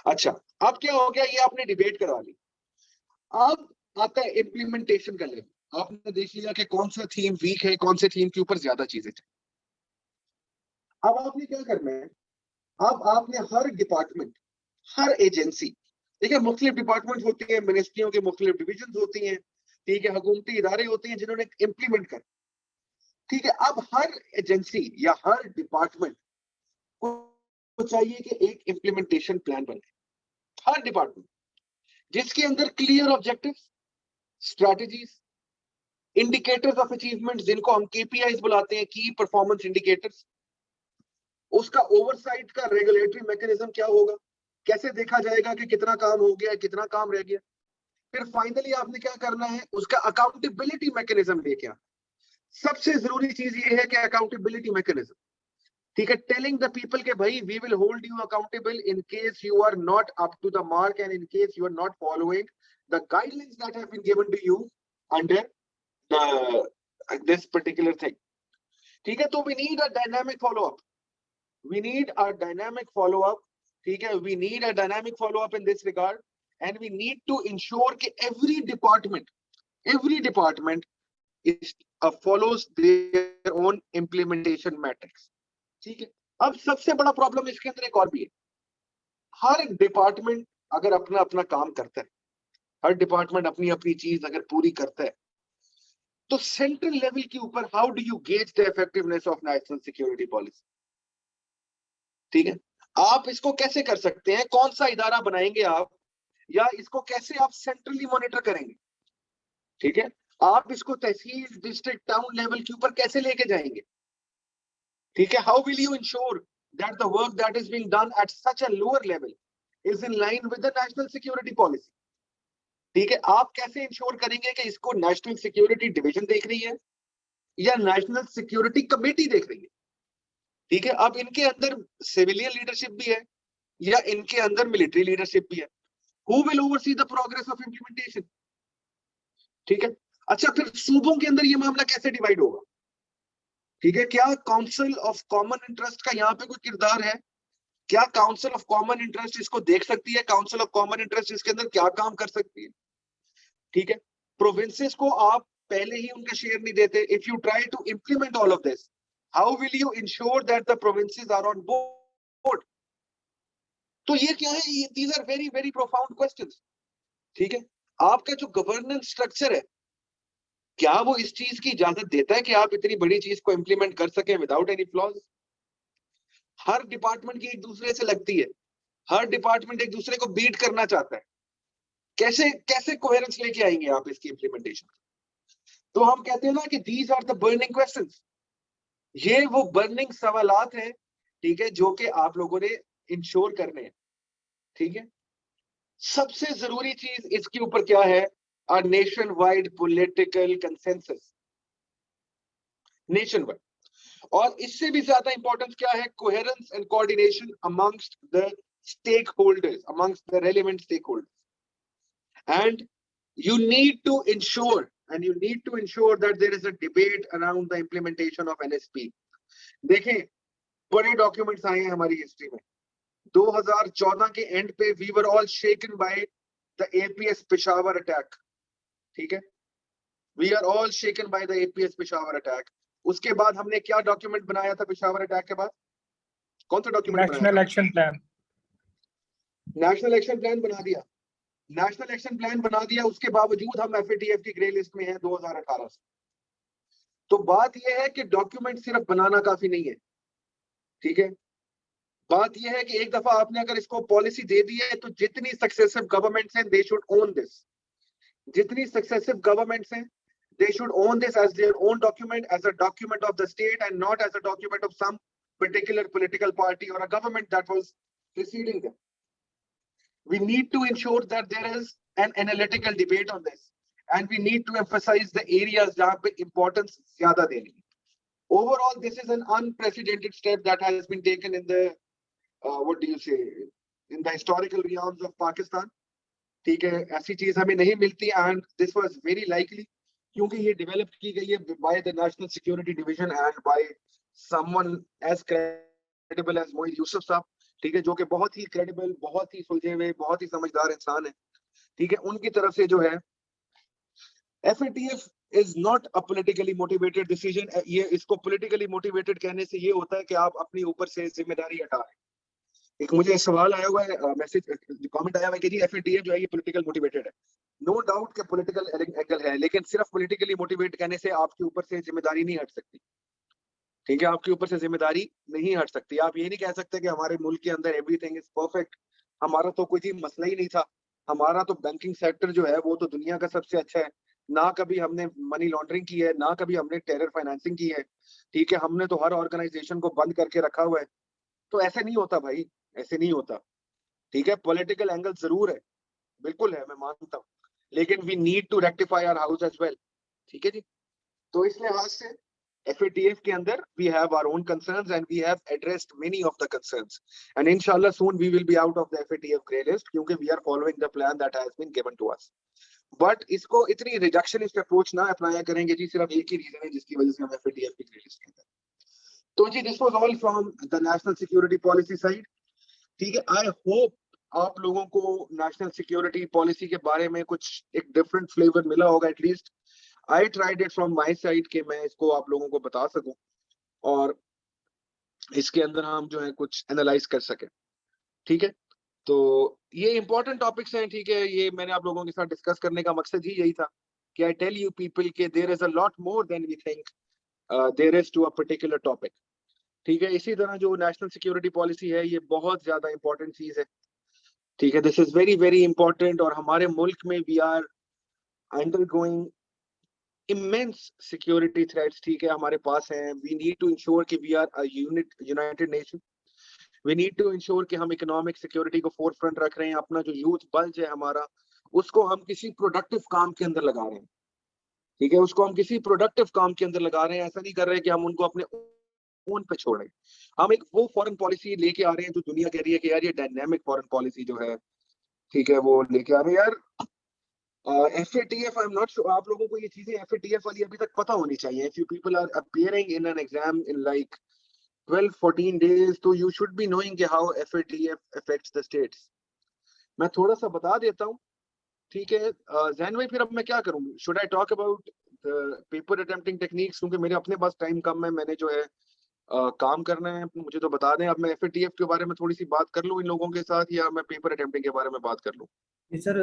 अच्छा, अब क्या हो गया, ये आपने डिबेट करवा ली, अब आता है इम्प्लीमेंटेशन का लेवल। आपने देख लिया कि कौन सा थीम वीक है, कौन से थीम के ऊपर ज्यादा चीजें चाहिए। अब आपने क्या करना है, अब आपने हर डिपार्टमेंट, हर एजेंसी, देखिए मुख्तलिफ डिपार्टमेंट होती है, मिनिस्ट्रियों के मुख्तलिफ डिविजन होती हैं, ठीक है, हुकूमती इदारे होते हैं जिन्होंने इम्प्लीमेंट कर। ठीक है, अब हर एजेंसी या हर डिपार्टमेंट को चाहिए कि एक इम्प्लीमेंटेशन प्लान बने, हर डिपार्टमेंट। जिसके अंदर clear objectives, strategies, indicators of achievement जिनको हम KPIs बुलाते हैं, की परफॉर्मेंस इंडिकेटर्स, उसका ओवरसाइट का रेगुलेटरी मैकेनिज्म क्या होगा, कैसे देखा जाएगा कि कितना काम हो गया, कितना काम रह गया। फिर फाइनली आपने क्या करना है, उसका अकाउंटेबिलिटी मैकेनिज्म लेके आना। सबसे जरूरी चीज ये है कि अकाउंटेबिलिटी मैकेनिज्म, ठीक है, टेलिंग द पीपल के भाई we will hold you accountable in case you are not up to the mark and in case you are not following the guidelines that have been given to you under the this particular thing. ठीक है, तो we need a dynamic follow up, we need a dynamic follow up, ठीक है, we need a dynamic follow up in this regard and we need to ensure कि every department is follows their own implementation metrics। ठीक है, अब सबसे बड़ा प्रॉब्लम इसके अंदर एक और भी है, हर डिपार्टमेंट अगर अपना अपना काम करता है, हर डिपार्टमेंट अपनी अपनी चीज अगर पूरी करता है, तो सेंट्रल लेवल के ऊपर how do you gauge the effectiveness of national security policy. ठीक है, आप इसको कैसे कर सकते हैं, कौन सा इदारा बनाएंगे आप, या इसको कैसे आप सेंट्रली मॉनिटर करेंगे। ठीक है, आप इसको तहसील, डिस्ट्रिक्ट, टाउन लेवल के ऊपर कैसे लेके जाएंगे। ठीक है, how will you ensure that the work that is being done at such a lower level is in line with the national security policy. ठीक है, आप कैसे इंश्योर करेंगे कि इसको नेशनल सिक्योरिटी डिवीजन देख रही है या नेशनल सिक्योरिटी कमेटी देख रही है। ठीक है, अब इनके अंदर सिविलियन लीडरशिप भी है या इनके अंदर मिलिट्री लीडरशिप भी है, who will oversee the progress of implementation. ठीक है, अच्छा, फिर सूबों के अंदर ये मामला कैसे डिवाइड होगा। ठीक है, क्या काउंसिल ऑफ कॉमन इंटरेस्ट का यहाँ पे कोई किरदार है, क्या काउंसिल ऑफ कॉमन इंटरेस्ट इसको देख सकती है, काउंसिल ऑफ कॉमन इंटरेस्ट इसके अंदर क्या काम कर सकती है। ठीक है, प्रोविंसेस को आप पहले ही उनका शेयर नहीं देते, if you try to implement all of this, how will you ensure that the provinces are on board. तो ये क्या है, ये these are very very profound questions. ठीक है, आपका जो गवर्नेंस स्ट्रक्चर है, क्या वो इस चीज की इजाजत देता है कि आप इतनी बड़ी चीज को इंप्लीमेंट कर सकें विदाउट एनी फ्लॉज। हर डिपार्टमेंट की एक दूसरे से लगती है, हर डिपार्टमेंट एक दूसरे को बीट करना चाहता है, कैसे कैसे कोहेरेंस लेके आएंगे आप इसकी इंप्लीमेंटेशन। तो हम कहते हैं ना कि these are the burning questions, ये वो बर्निंग सवालात हैं, ठीक है, जो कि आप लोगों ने इंश्योर करने हैं। ठीक है, सबसे जरूरी चीज इसके ऊपर क्या है, a nationwide political consensus, nationwide। और इससे भी ज्यादा इंपॉर्टेंस क्या है, coherence and coordination amongst the stakeholders, amongst the relevant stakeholders, and you need to ensure that there is a debate around the implementation of NSP। देखें, बड़े डॉक्यूमेंट्स आए हैं हमारी हिस्ट्री में, 2014 के एंड पे we were all shaken by the APS Peshawar attack। ठीक है, we are all shaken by the APS Peshawar attack. उसके बाद हमने क्या डॉक्यूमेंट बनाया था पेशावर अटैक के बाद, कौन सा डॉक्यूमेंट बनाया? National action plan. National action plan बना दिया, नेशनल एक्शन प्लान बना दिया, उसके बावजूद हम FATF की ग्रे लिस्ट में हैं 2018 से। तो बात यह है कि डॉक्यूमेंट सिर्फ बनाना काफी नहीं है। ठीक है, बात यह है कि एक दफा आपने अगर इसको पॉलिसी दे दी है, तो जितनी सक्सेसिव गवर्नमेंट्स हैं दे शुड ओन दिस, जितनी सक्सेसिव गवर्नमेंट्स हैं they should own this as their own document, as a document of the state and not as a document of some particular political party or a government that was preceding them। We need to ensure that there is an analytical debate on this and we need to emphasize the areas jahan pe importance zyada deni hai। Overall, this is an unprecedented step that has been taken in the what do you say, in the historical realms of Pakistan। ठीक है, ऐसी चीज हमें नहीं मिलती and this was very likely, क्योंकि ये डेवलप की गई है by the national security division and by someone as credible as Moeed Yusuf sahab. ठीक है, जो कि बहुत ही क्रेडिबल, बहुत ही सुलझे हुए, बहुत ही समझदार इंसान है। ठीक है, उनकी तरफ से जो है FATF is not a politically motivated decision. ये इसको पॉलिटिकली मोटिवेटेड कहने से ये होता है कि आप अपनी ऊपर से जिम्मेदारी हटा रहे हैं। एक मुझे सवाल आया हुआ है, मैसेज कमेंट आया हुआ है कि जी FATF जो है ये पॉलिटिकल मोटिवेटेड है। नो डाउट के पॉलिटिकल एंगल है, लेकिन सिर्फ पॉलिटिकली मोटिवेट कहने से आपके ऊपर से जिम्मेदारी नहीं हट सकती। ठीक है, आपके ऊपर से जिम्मेदारी नहीं हट सकती। आप ये नहीं कह सकते कि हमारे मुल्क के अंदर एवरीथिंग इज परफेक्ट, हमारा तो कोई मसला ही नहीं था, हमारा तो बैंकिंग सेक्टर जो है वो तो दुनिया का सबसे अच्छा है। ना कभी हमने मनी लॉन्ड्रिंग की है, ना कभी हमने टेरर फाइनेंसिंग की है। ठीक है, हमने तो हर ऑर्गेनाइजेशन को बंद करके रखा हुआ है। तो ऐसे नहीं होता भाई, ऐसे नहीं होता। ठीक है, पॉलिटिकल एंगल जरूर है, बिल्कुल है, मैं मानता हूँ, लेकिन we need to rectify our house as well. ठीक है जी। तो इस लिहाज से FATF के अंदर we have our own concerns and we have addressed many of the concerns, and inshallah soon we will be out of the FATF grey list क्योंकि we are following the plan that has been given to us. But इसको इतनी रिडक्शनिस्ट अप्रोच ना अपनाया करेंगे जी, सिर्फ एक ही रीजन है जिसकी वजह से हम FATF की ग्रे लिस्ट के अंदर। तो जी this was all from the national security policy side. ठीक है, आई होप आप लोगों को नेशनल सिक्योरिटी पॉलिसी के बारे में कुछ एक डिफरेंट फ्लेवर मिला होगा at least. I tried it from my side कि मैं इसको आप लोगों को बता सकूं और इसके अंदर हम जो है कुछ एनालाइज कर सके। ठीक है, तो ये इंपॉर्टेंट टॉपिक्स हैं। ठीक है, ये मैंने आप लोगों के साथ डिस्कस करने का मकसद ही यही था कि आई टेल यू पीपल के there is a lot more than we think there is to a particular topic. ठीक है, इसी तरह जो नेशनल सिक्योरिटी पॉलिसी है ये बहुत ज्यादा इंपॉर्टेंट चीज है। ठीक है, this is very very important और हमारे मुल्क में we are undergoing immense security threats। ठीक है, हमारे पास हैं। we need to ensure कि we are a united nation। we need to ensure कि हम economic security को forefront रख रहे हैं। अपना जो youth bulge है हमारा, उसको हम किसी productive काम के अंदर लगा रहे हैं। ठीक है, उसको हम किसी productive काम के अंदर लगा रहे हैं। ऐसा नहीं कर रहे कि हम उनको अपने ओन पे छोड़ रहे हैं। हम एक वो फॉरेन पॉलिसी लेके आ रहे हैं जो दुनिया कह रही है कि यार ये डायनेमिक फॉरेन पॉलिसी जो है, ठीक है, वो लेके आ रहे हैं यार। FATF, I am not sure आप लोगों को ये चीजें FATF वाली अभी तक पता होनी चाहिए। If you people are appearing in an exam in like 12-14 days, तो you should be knowing how FATF affects the states. मैं थोड़ा सा बता देता हूँ। ठीक है, जैन भाई फिर अब मैं क्या करूँ? Should I talk about the paper attempting techniques? क्योंकि मेरे अपने पास टाइम कम है, मैंने जो है काम करना है। मुझे तो बता दें, अब मैं FATF के बारे में थोड़ी सी बात कर लूँ इन लोगों के साथ, या मैं पेपर अटेम्प्टिंग के बारे में बात कर लूँ? जी सर,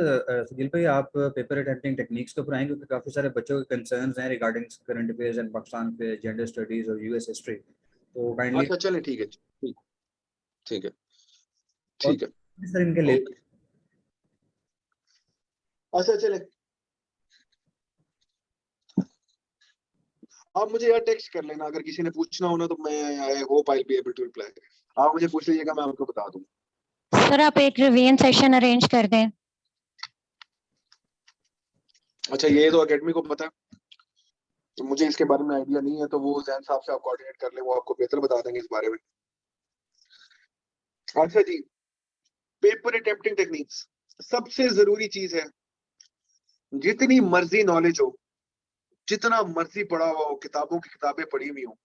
सुनील भाई आप पेपर अटेम्प्टिंग टेक्निक्स के ऊपर आएंगे क्योंकि काफ़ी सारे बच्चों के कंसर्न्स हैं regarding current affairs and Pakistan पे जेंडर स्टडीज और US हिस्ट्री, तो काइंडली अच्छा चलें, ठीक है, ठीक ठीक है, और ठीक है, सर इनके ले ओके। अच्छा चले, आप मुझे यार टेक्स्ट कर लेना अगर किसी ने पूछना हो ना, तो मैं I hope I will be able to reply. आप मुझे पूछ लीजिएगा, मैं आपको बता दूंगा। सर आप एक रिवीजन सेशन अरेंज कर दें। अच्छा, ये तो एकेडमी को पता है, तो मुझे इसके बारे में आइडिया नहीं है, तो वो जैन साहब से आप कोऑर्डिनेट कर ले, वो आपको बेहतर बता देंगे इस बारे में। अच्छा जी, पेपर अटेम्प्टिंग टेक्निक्स सबसे जरूरी चीज है। जितनी मर्जी नॉलेज हो, जितना मर्जी पढ़ा हुआ हो, किताबों की किताबें पढ़ी हुई हो,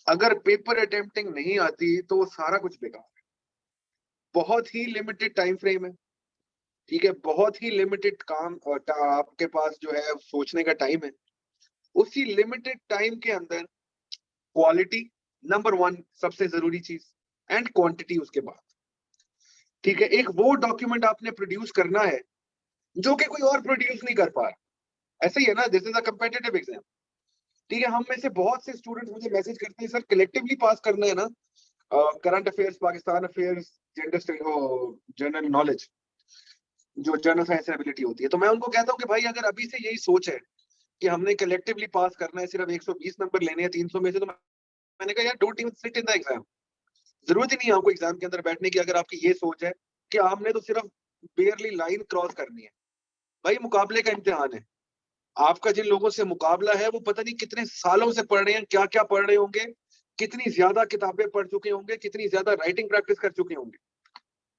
अगर पेपर अटेम्प्टिंग नहीं आती तो वो सारा कुछ बेकार है। बहुत ही लिमिटेड टाइम फ्रेम है। ठीक है, बहुत ही लिमिटेड काम और आपके पास जो है सोचने का टाइम है। उसी लिमिटेड टाइम के अंदर क्वालिटी नंबर 1 सबसे जरूरी चीज, एंड क्वांटिटी उसके बाद। ठीक है, एक वो डॉक्यूमेंट आपने प्रोड्यूस करना है जो कि कोई और प्रोड्यूस नहीं कर पा रहा। ऐसे ही है ना, this is a competitive exam. ठीक है, हम में से बहुत से स्टूडेंट्स मुझे मैसेज करते हैं, सर कलेक्टिवली पास करना है ना, current affairs, Pakistan affairs, general knowledge, जो जनरल साइंस एबिलिटी होती है। तो मैं उनको कहता हूँ कि भाई अगर अभी से यही सोच है कि हमने कलेक्टिवली पास करना है, सिर्फ 120 नंबर लेने हैं 300 में से, तो मैंने कहा यार don't even sit in the exam. जरूरत ही नहीं है आपको एग्जाम के अंदर बैठने की, अगर आपकी ये सोच है कि हमने तो सिर्फ बेयरली लाइन क्रॉस करनी है। भाई मुकाबले का इम्तिहान है, आपका जिन लोगों से मुकाबला है वो पता नहीं कितने सालों से पढ़ रहे हैं, क्या क्या पढ़ रहे होंगे, कितनी ज्यादा किताबें पढ़ चुके होंगे, कितनी ज्यादा राइटिंग प्रैक्टिस कर चुके होंगे।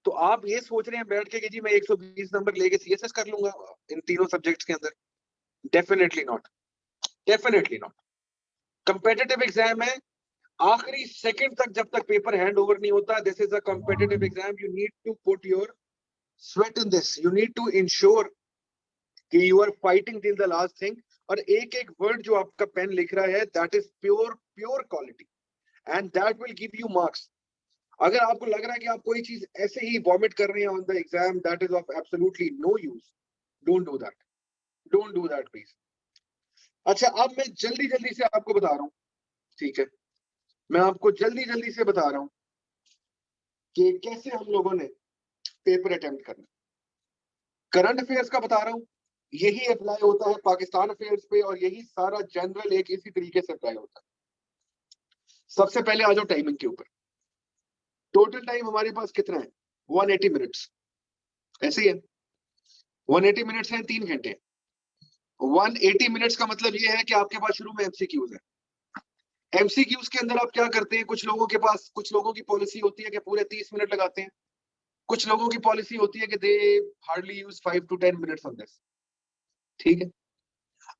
तो आप ये सोच रहे हैं बैठ के कि जी मैं 120 नंबर लेके CSS कर लूंगा इन तीनों सब्जेक्ट्स के अंदर? Definitely not, definitely not. Competitive exam है, आखिरी सेकंड तक जब तक पेपर हैंड ओवर नहीं होता, this is a competitive exam. You need to put your sweat in this, you need to ensure कि you are fighting till the last thing. और एक एक वर्ड जो आपका पेन लिख रहा है, that is pure pure quality, and that will give you marks. अगर आपको लग रहा है कि आप कोई चीज ऐसे ही वॉमिट कर रहे हैं on the exam, that is of absolutely no use. Don't do that, don't do that please. अच्छा, अब मैं जल्दी जल्दी से आपको बता रहा हूँ। ठीक है, मैं आपको जल्दी जल्दी से बता रहा हूँ कि कैसे हम लोगों ने पेपर अटेम्प्ट करना। करंट अफेयर्स का बता रहा हूँ, यही अप्लाई होता है पाकिस्तान अफेयर्स पे, और यही सारा जनरल एक इसी तरीके से अप्लाई होता है। सबसे पहले आ जाओ टाइमिंग के ऊपर। टोटल टाइम हमारे पास कितना है? 180 मिनट्स, ऐसे ही है। 180 मिनट्स है, 3 घंटे। 180 मिनट्स का मतलब ये है कि आपके पास शुरू में एमसीक्यूज है। एमसीक्यूज के अंदर आप क्या करते हैं, कुछ लोगों की पॉलिसी होती है कि पूरे 30 मिनट लगाते हैं, कुछ लोगों की पॉलिसी होती है कि they hardly use 5 to 10 minutes on this. ठीक है,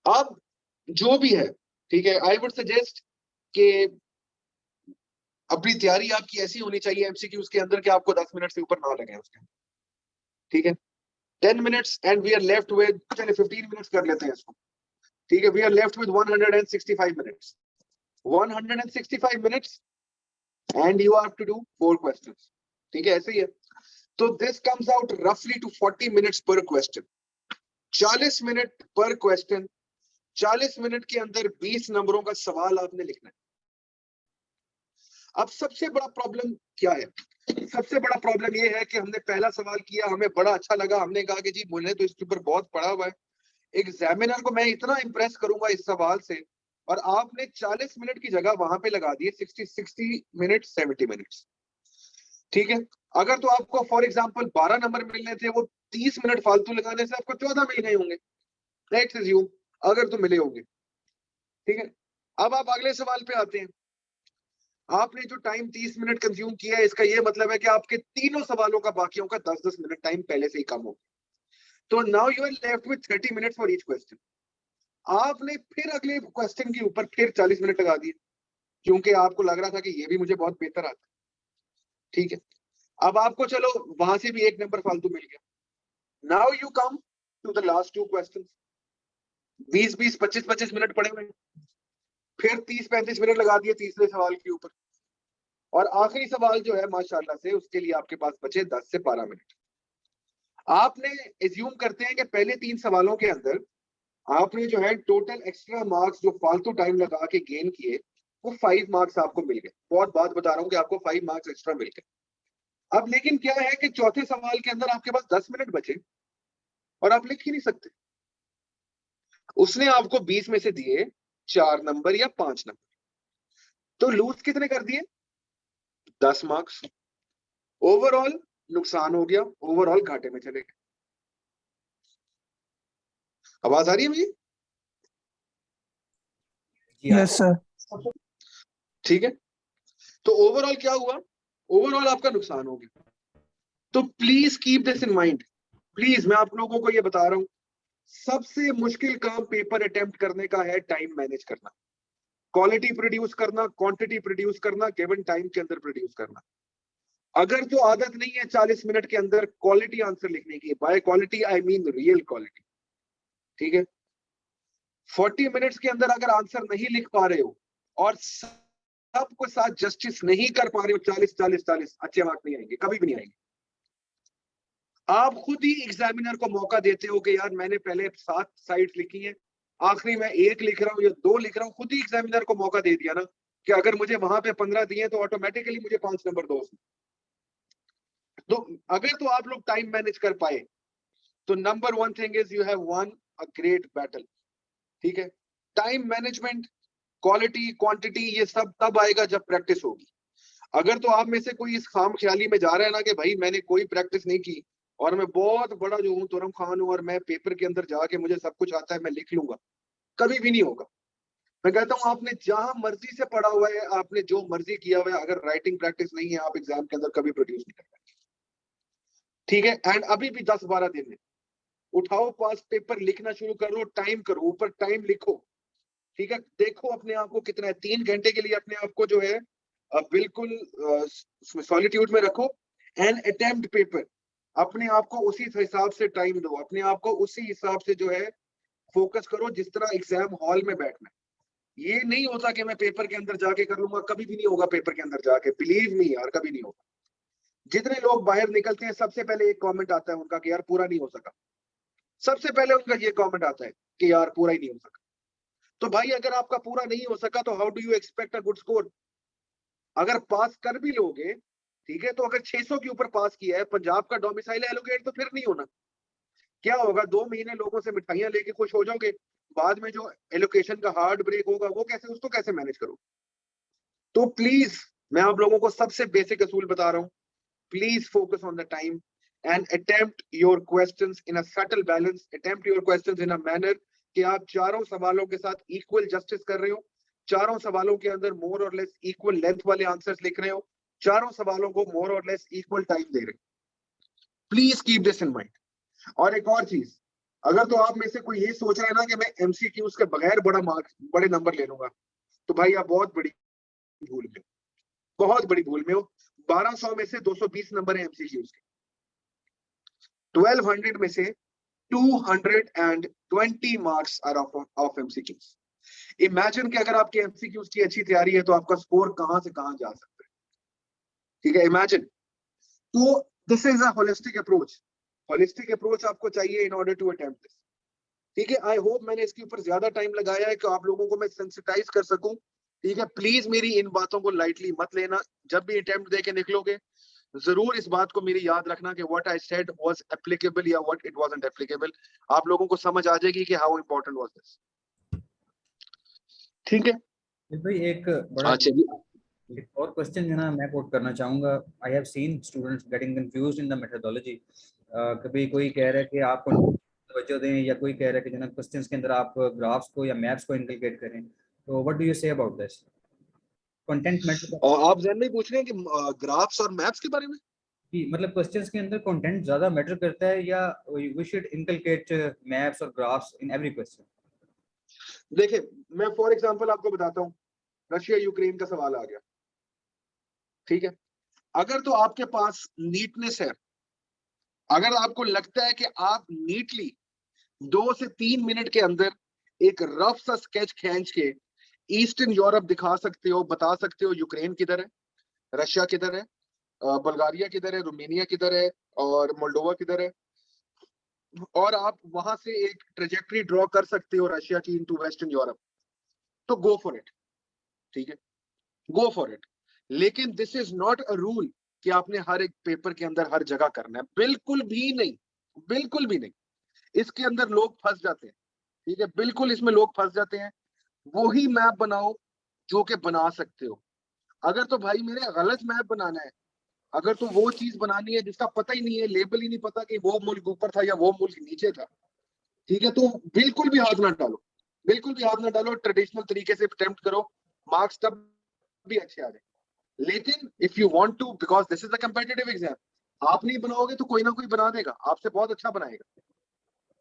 अब जो भी है, ठीक है, आई वुड सजेस्ट कि अपनी तैयारी आपकी ऐसी होनी चाहिए एमसीक्यूज के अंदर कि आपको 10 मिनट से ऊपर ना लगे उसके। ठीक है, 10 minutes and we are left with, चलिए 15 मिनट्स कर लेते हैं इसको। ठीक है, we are left with 165 minutes. 165 minutes and you have to do 4 questions. ठीक है, ऐसे ही है। तो दिस कम्स आउट रफली टू 40 मिनट्स पर क्वेश्चन। 40 मिनट पर क्वेश्चन, 40 मिनट के अंदर 20 नंबरों का सवाल आपने लिखना है। अब सबसे बड़ा प्रॉब्लम क्या है? सबसे बड़ा प्रॉब्लम ये है कि हमने पहला सवाल किया, हमें बड़ा अच्छा लगा, हमने कहा कि जी मुझे तो इसके ऊपर बहुत पढ़ा हुआ है, एग्जामिनर को मैं इतना इंप्रेस करूंगा इस सवाल से, और आपने 40 मिनट की जगह वहां पे लगा दिए 60 मिनट, 70 मिनट्स। ठीक है, अगर तो आपको फॉर एग्जांपल 12 नंबर मिलने थे, वो 30 मिनट फालतू लगाने से आपको 14 मिल गए होंगे, लेट्स अज्यूम, अगर तो मिले होंगे। ठीक है, अब आप अगले सवाल पे आते हैं। आपने जो टाइम 30 मिनट कंज्यूम किया है, इसका ये मतलब है कि आपके तीनों सवालों का बाकियों का 10-10 मिनट टाइम पहले से ही कम हो गया। तो now you are left with 30 minutes for each question. आपने फिर अगले क्वेश्चन के ऊपर फिर 40 मिनट लगा दिए, क्योंकि आपको लग रहा था कि ये भी मुझे बहुत बेहतर आता है। ठीक है, अब आपको चलो वहां से भी 1 नंबर फालतू मिल गया। Now you come to the last 2 question. 20-20, 25-25 minute पड़े हुए, फिर 30-35 मिनट लगा दिए तीसरे सवाल के ऊपर, और आखिरी सवाल जो है माशाल्लाह से उसके लिए आपके पास बचे 10 से 12 मिनट। आपने एज्यूम करते हैं कि पहले 3 सवालों के अंदर आपने जो है टोटल एक्स्ट्रा मार्क्स जो फालतू टाइम लगा के गेन किए, वो 5 मार्क्स आपको मिल गए। बहुत बात बता रहा हूं कि आपको 5 मार्क्स एक्स्ट्रा मिल गए। अब लेकिन क्या है कि चौथे सवाल के अंदर आपके पास 10 मिनट बचे और आप लिख ही नहीं सकते। उसने आपको 20 में से दिए 4 नंबर या 5 नंबर, तो लूज कितने कर दिए? 10 मार्क्स। ओवरऑल नुकसान हो गया, ओवरऑल घाटे में चले गए। आवाज आ रही है मुझे? Yes sir. ठीक है, तो ओवरऑल क्या हुआ? ओवरऑल आपका नुकसान हो गया। तो please keep this in mind. Please, मैं आप लोगों को ये बता रहा हूं, सबसे मुश्किल काम पेपर अटेम्प्ट करने का है टाइम मैनेज करना, क्वालिटी प्रोड्यूस करना, क्वांटिटी प्रोड्यूस करना, गिवन टाइम के अंदर प्रोड्यूस करना। अगर तो आदत नहीं है 40 मिनट के अंदर क्वालिटी आंसर लिखने की, bye quality I mean real quality, ठीक है, 40 मिनट्स के अंदर अगर आंसर नहीं लिख पा रहे हो और सबको साथ जस्टिस नहीं कर पा रहे हो, 40-40-40 अच्छे मार्क्स नहीं आएंगे, कभी भी नहीं आएंगे। आप खुद ही एग्जामिनर को मौका देते हो कि यार मैंने पहले 7 साइड्स लिखी हैं, आखिरी में 1 लिख रहा हूं या 2 लिख रहा हूं, खुद ही एग्जामिनर को मौका दे दिया ना कि अगर मुझे वहां पे 15 दिए तो ऑटोमेटिकली मुझे 5 नंबर दो। तो अगर तो आप लोग टाइम मैनेज कर पाए तो number 1 thing is you have one a great battle. ठीक है, टाइम मैनेजमेंट, क्वालिटी, क्वांटिटी, ये सब तब आएगा जब प्रैक्टिस होगी। अगर तो आप में से कोई इस खाम ख्याली में जा रहा है ना कि भाई मैंने कोई प्रैक्टिस नहीं की और मैं बहुत बड़ा जो हूँ तुरम खान हूँ और मैं पेपर के अंदर जाके मुझे सब कुछ आता है, मैं लिख लूंगा, कभी भी नहीं होगा। मैं कहता हूँ आपने जहां मर्जी से पढ़ा हुआ है, आपने जो मर्जी किया हुआ है, अगर राइटिंग प्रैक्टिस नहीं है आप एग्जाम के अंदर कभी प्रोड्यूस नहीं कर पाएंगे। ठीक है, एंड अभी भी 10-12 दिन है, उठाओ पास पेपर, लिखना शुरू करो, टाइम करो, ऊपर टाइम लिखो। ठीक है, देखो अपने आप को कितना है, 3 घंटे के लिए अपने आप को जो है बिल्कुल सॉलिट्यूड में रखो एंड अटेम्प्ट पेपर। अपने आप को उसी हिसाब से टाइम दो, अपने आप को उसी हिसाब से जो है फोकस करो जिस तरह एग्जाम हॉल में बैठना। ये नहीं होता कि मैं पेपर के अंदर जाके कर लूंगा, कभी भी नहीं होगा पेपर के अंदर जाके, बिलीव मी यार, कभी नहीं होगा। जितने लोग बाहर निकलते हैं सबसे पहले एक कमेंट आता है उनका कि यार पूरा नहीं हो सका, सबसे पहले उनका ये कमेंट आता है कि यार पूरा ही नहीं हो सका। तो भाई अगर आपका पूरा नहीं हो सका तो how do you expect a good score? अगर पास कर भी लोगे, ठीक है, तो अगर 600 के ऊपर पास किया है, पंजाब का डोमिसाइल एलोकेट तो फिर नहीं होना। क्या होगा, 2 महीने लोगों से मिठाइयां लेके खुश हो जाओगे, बाद में जो एलोकेशन का हार्ड ब्रेक होगा वो कैसे, उसको कैसे मैनेज करो। तो प्लीज मैं आप लोगों को सबसे बेसिक असूल बता रहा हूं, please focus on the time and attempt your questions in a subtle balance, attempt your questions in a manner कि आप चारों सवालों के साथ इक्वल जस्टिस कर रहे हो, चारों सवालों के अंदर मोर और लेस इक्वल लेंथ वाले आंसर्स लिख रहे हो, चारों सवालों को मोर और लेस इक्वल टाइम दे रहे हो। Please keep this in mind. और एक और चीज, अगर तो आप में से कोई ये सोच रहा है ना कि मैं एमसीक्यूज के बगैर बड़ा मार्क्स, बड़े नंबर ले लूंगा, तो भाई आप बहुत बड़ी भूल में, बहुत बड़ी भूल में हो। 1200 में से 220 नंबर है एमसीक्यूज के, 1200 में से 220 marks are of MCQs. Imagine कि अगर आपके एमसीक्यूज की अच्छी तैयारी है तो आपका स्कोर कहां से कहां जा सकता है। ठीक है, इमेजिन। तो this is a holistic approach, holistic approach आपको चाहिए in order to attempt this. ठीक है, आई होप मैंने इसके ऊपर ज्यादा टाइम लगाया है कि आप लोगों को मैं सेंसिटाइज कर सकूं। ठीक है, प्लीज मेरी इन बातों को लाइटली मत लेना। जब भी अटेम्प्ट देके निकलोगे जरूर इस बात को मेरी याद रखना कि what I said was applicable या व्हाट इट वाजंट एप्लीकेबल। आप लोगों को समझ आ जाएगी कि हाउ इंपॉर्टेंट वाज दिस। ठीक है भाई एक बड़ा अच्छा जी, एक और क्वेश्चन जो है ना मैं कोट करना चाहूंगा। I have seen students getting confused in the methodology. कभी कोई कह रहा है कि आप तवज्जो दें, या कोई कह रहा है कि जो ना क्वेश्चंस के अंदर आप ग्राफ्स को या मैप्स को इंकलकेट करें। तो what do you say about this? Content matter और आप जहन में पूछ रहे हैं कि ग्राफ्स और मैप्स के बारे में, कि मतलब क्वेश्चंस के अंदर कंटेंट ज्यादा मैटर करता है, या वी शुड इंकलकेट मैप्स और ग्राफ्स इन एवरी क्वेश्चन? देखिए मैं फॉर एग्जांपल आपको बताता हूँ, रशिया यूक्रेन का सवाल आ गया। ठीक है, अगर तो आपके पास नीटनेस है, अगर आपको लगता है कि आप नीटली 2 से 3 मिनट के अंदर एक रफ सा स्केच खींच के ईस्टर्न यूरोप दिखा सकते हो, बता सकते हो यूक्रेन किधर है, रशिया किधर है, बल्गारिया किधर है, रोमानिया किधर है और मोल्डोवा किधर है, और आप वहां से एक ट्रेजेक्टरी ड्रॉ कर सकते हो रशिया की इनटू वेस्टर्न यूरोप, तो गो फॉर इट। ठीक है, गो फॉर इट। लेकिन this is not a rule कि आपने हर एक पेपर के अंदर हर जगह करना है, बिल्कुल भी नहीं, बिल्कुल भी नहीं। इसके अंदर लोग फंस जाते हैं। ठीक है, बिल्कुल इसमें लोग फंस जाते हैं। वो ही मैप बनाओ जो कि बना सकते हो। अगर तो भाई मेरे गलत मैप बनाना है, अगर तो वो चीज बनानी है जिसका पता ही नहीं है, लेबल ही नहीं पता कि वो मुल्क ऊपर था या वो मुल्क नीचे था, ठीक है, तो बिल्कुल भी हाथ ना डालो, बिल्कुल भी हाथ ना डालो। ट्रेडिशनल तरीके से अटेम्प्ट करो, मार्क्स तब भी अच्छे आ जाए। लेकिन if you want to, because this is a competitive exam, आप नहीं बनाओगे तो कोई ना कोई बना देगा, आपसे बहुत अच्छा बनाएगा।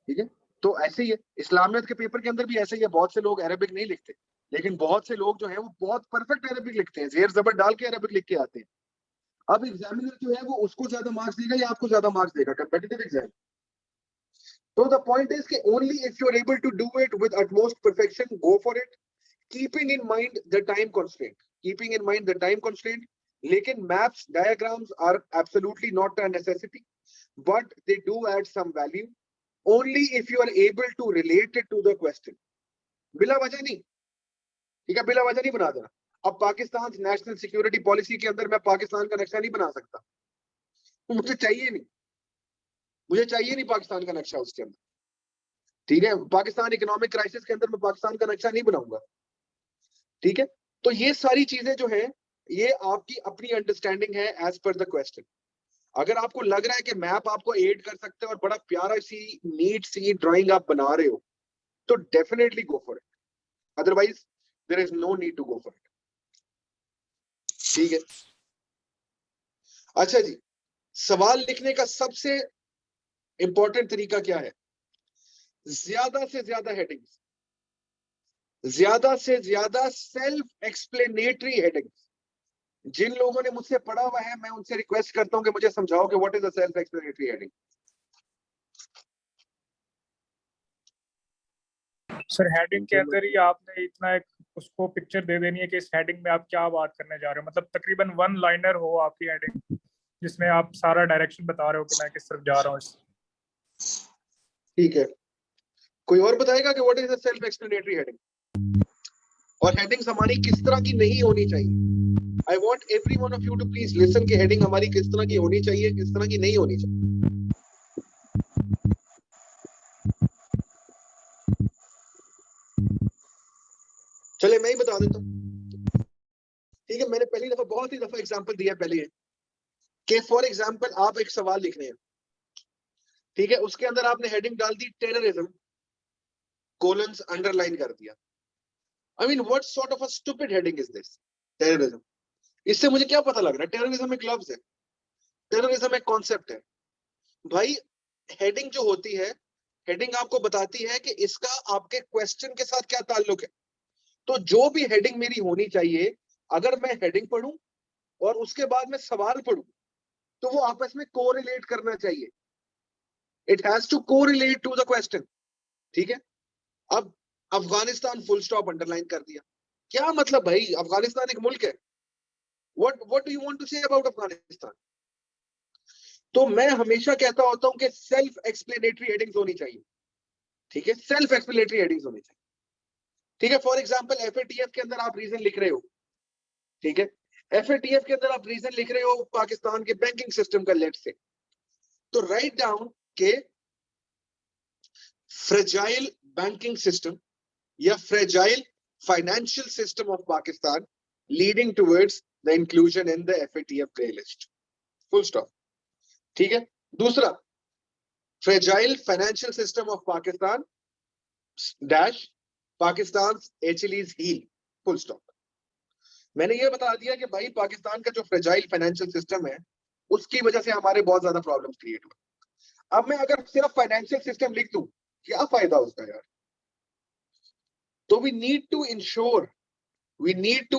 ठीक है, तो ऐसे ही है, इस्लामियत के पेपर के अंदर भी ऐसे ही है। बहुत से लोग अरेबिक नहीं लिखते, लेकिन बहुत से लोग जो है वो बहुत परफेक्ट अरेबिक लिखते हैं, जेर जबर डाल के अरेबिक लिख के आते हैं। अब एग्जामिनर जो है वो उसको ज्यादा मार्क्स देगा या आपको ज्यादा मार्क्स देगा, कम्पिटिटिव एग्जाम। तो द पॉइंट इज कि only if you are able to do it with utmost perfection, go for it, keeping in mind the time constraint, keeping in mind the time constraint. लेकिन maps, diagrams are absolutely not a necessity, but they do add some value only if you are able to relate it to the question. बिला वजह नहीं, ठीक है, बिला वजह नहीं बना देना। अब पाकिस्तान नेशनल सिक्योरिटी पॉलिसी के अंदर मैं पाकिस्तान का नक्शा नहीं बना सकता, मुझे चाहिए नहीं, मुझे चाहिए नहीं पाकिस्तान का नक्शा उसके अंदर। ठीक है, पाकिस्तान इकोनॉमिक क्राइसिस के अंदर मैं पाकिस्तान का नक्शा नहीं बनाऊंगा। ठीक है, तो ये सारी चीजें जो है ये आपकी अपनी अंडरस्टैंडिंग है एज पर द क्वेश्चन। अगर आपको लग रहा है कि मैप आपको एड कर सकते हैं और बड़ा प्यारा सी नीट सी ड्राइंग आप बना रहे हो, तो definitely go for it, otherwise there is no need to go for it. ठीक है, अच्छा जी, सवाल लिखने का सबसे इंपॉर्टेंट तरीका क्या है? ज्यादा से ज्यादा हेडिंग्स, ज्यादा से ज्यादा सेल्फ एक्सप्लेनेटरी हेडिंग्स। जिन लोगों ने मुझसे पढ़ा हुआ है मैं उनसे रिक्वेस्ट करता हूं कि मुझे समझाओ कि what is a self explanatory heading. Sir heading के अंदर ही आपने इतना एक उसको पिक्चर दे देनी है कि इस हेडिंग में आप क्या बात करने जा रहे हो, मतलब तकरीबन 1 लाइनर हो आपकी हेडिंग जिसमें आप सारा डायरेक्शन बता रहे हो कि मैं किस तरफ जा रहा हूँ। ठीक है, कोई और बताएगा कि what is a self explanatory heading, और हेडिंग्स हमारी किस तरह की नहीं होनी चाहिए। I want every one of you to please listen कि हेडिंग हमारी किस तरह की होनी चाहिए, किस तरह की नहीं होनी चाहिए। चले मैं ही बता देता हूँ, ठीक है। मैंने पहली दफा बहुत ही दफा एग्जांपल दिया पहले कि फॉर एग्जांपल आप एक सवाल लिख रहे हैं, ठीक है, उसके अंदर आपने हेडिंग डाल दी टेररिज्म, कोलन्स अंडरलाइन कर दिया। I mean what sort of a stupid heading is this, terrorism. इससे मुझे क्या पता लग रहा है? टेररिज्म एक लफ्ज है, टेररिज्म एक कॉन्सेप्ट है भाई। हेडिंग जो होती है, हेडिंग आपको बताती है कि इसका आपके क्वेश्चन के साथ क्या ताल्लुक है। तो जो भी हेडिंग मेरी होनी चाहिए, अगर मैं हेडिंग पढ़ूं और उसके बाद में सवाल पढ़ूं, तो वो आपस में कोरिलेट करना चाहिए। It has to correlate to the question, ठीक है। अब अफगानिस्तान फुल स्टॉप अंडरलाइन कर दिया, क्या मतलब भाई? अफगानिस्तान एक मुल्क है। What do you want to say about Afghanistan? तो मैं हमेशा कहता होता हूं कि सेल्फ एक्सप्लेनेटरी हेडिंग्स होनी चाहिए, ठीक है, सेल्फ एक्सप्लेनेटरी हेडिंग्स होनी चाहिए, ठीक है। फॉर एग्जांपल एफएटीएफ के अंदर आप रीजन लिख रहे हो, ठीक है, एफएटीएफ के अंदर आप रीजन लिख रहे हो पाकिस्तान के बैंकिंग सिस्टम का, लेट से, तो राइट डाउन के फ्रेजाइल बैंकिंग सिस्टम या fragile financial system of Pakistan leading towards the inclusion in the FATF grey list, full stop, ठीक है। दूसरा, fragile financial system of Pakistan dash Pakistan Achilles heel, full stop. मैंने ये बता दिया कि भाई पाकिस्तान का जो फ्रेजाइल फाइनेंशियल सिस्टम है, उसकी वजह से हमारे बहुत ज्यादा प्रॉब्लम्स क्रिएट हुए। अब मैं अगर सिर्फ फाइनेंशियल सिस्टम लिख दूं, क्या फायदा उसका यार? तो वी नीड टू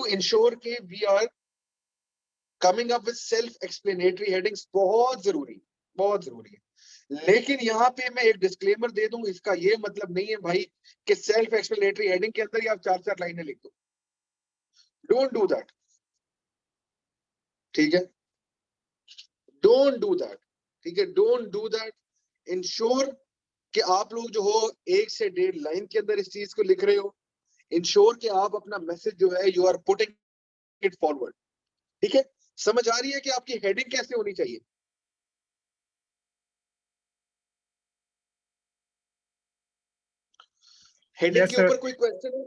इंश्योर कि we are coming up with self explanatory headings, बहुत जरूरी है। लेकिन यहाँ पे मैं एक डिस्क्लेमर दे दूं, इसका ये मतलब नहीं है भाई कि सेल्फ एक्सप्लेनेटरी हेडिंग के अंदर ही आप 4-4 लाइनें लिख दो। डोंट डू दैट, ठीक है, डोंट डू दैट, ठीक है, डोंट डू दैट। इंश्योर कि आप लोग जो हो 1 से 1.5 लाइन के अंदर इस चीज को लिख रहे हो। इंश्योर कि आप अपना मैसेज जो है you are putting it forward, ठीक है। समझ आ रही है कि आपकी हेडिंग कैसे होनी चाहिए? हेडिंग Yes, के sir. ऊपर कोई क्वेश्चन है?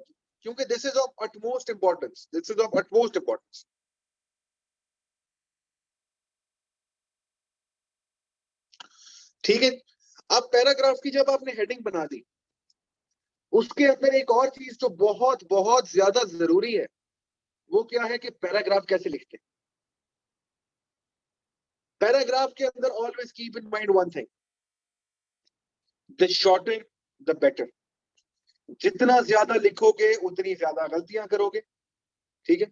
क्योंकि this is of utmost importance, ठीक है। अब पैराग्राफ की जब आपने हेडिंग बना दी, उसके अंदर एक और चीज जो बहुत बहुत ज्यादा जरूरी है, वो क्या है कि पैराग्राफ कैसे लिखते हैं। पैराग्राफ के अंदर always keep in mind one thing, the shorter the better. जितना ज्यादा लिखोगे उतनी ज्यादा गलतियां करोगे, ठीक है।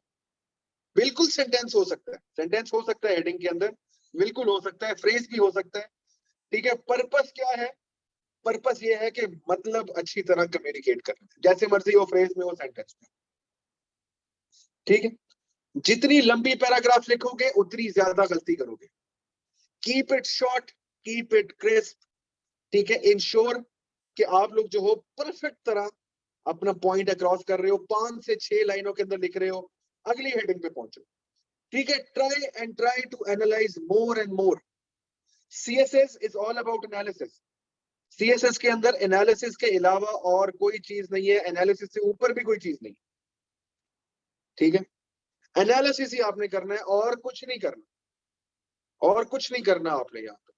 बिल्कुल सेंटेंस हो सकता है हेडिंग के अंदर, बिल्कुल हो सकता है, फ्रेज भी हो सकता है, ठीक है। पर्पस क्या है? पर्पस ये है कि मतलब अच्छी तरह कम्युनिकेट करना, जैसे मर्जी हो, फ्रेज में हो, सेंटेंस में, ठीक है। जितनी लंबी पैराग्राफ लिखोगे उतनी ज्यादा गलती करोगे। Keep it short, keep it crisp, ठीक है। इंश्योर कि आप लोग जो हो परफेक्ट तरह अपना पॉइंट अक्रॉस कर रहे हो, 5 से 6 लाइनों के अंदर लिख रहे हो, अगली हेडिंग पे पहुंचो, ठीक है। Try to analyse more and more. CSS is all about analysis. CSS के अंदर एनालिसिस के अलावा और कोई चीज नहीं है, एनालिसिस से ऊपर भी कोई चीज नहीं, ठीक है। एनालिसिस ही आपने करना है, और कुछ नहीं करना आपने यहाँ पे,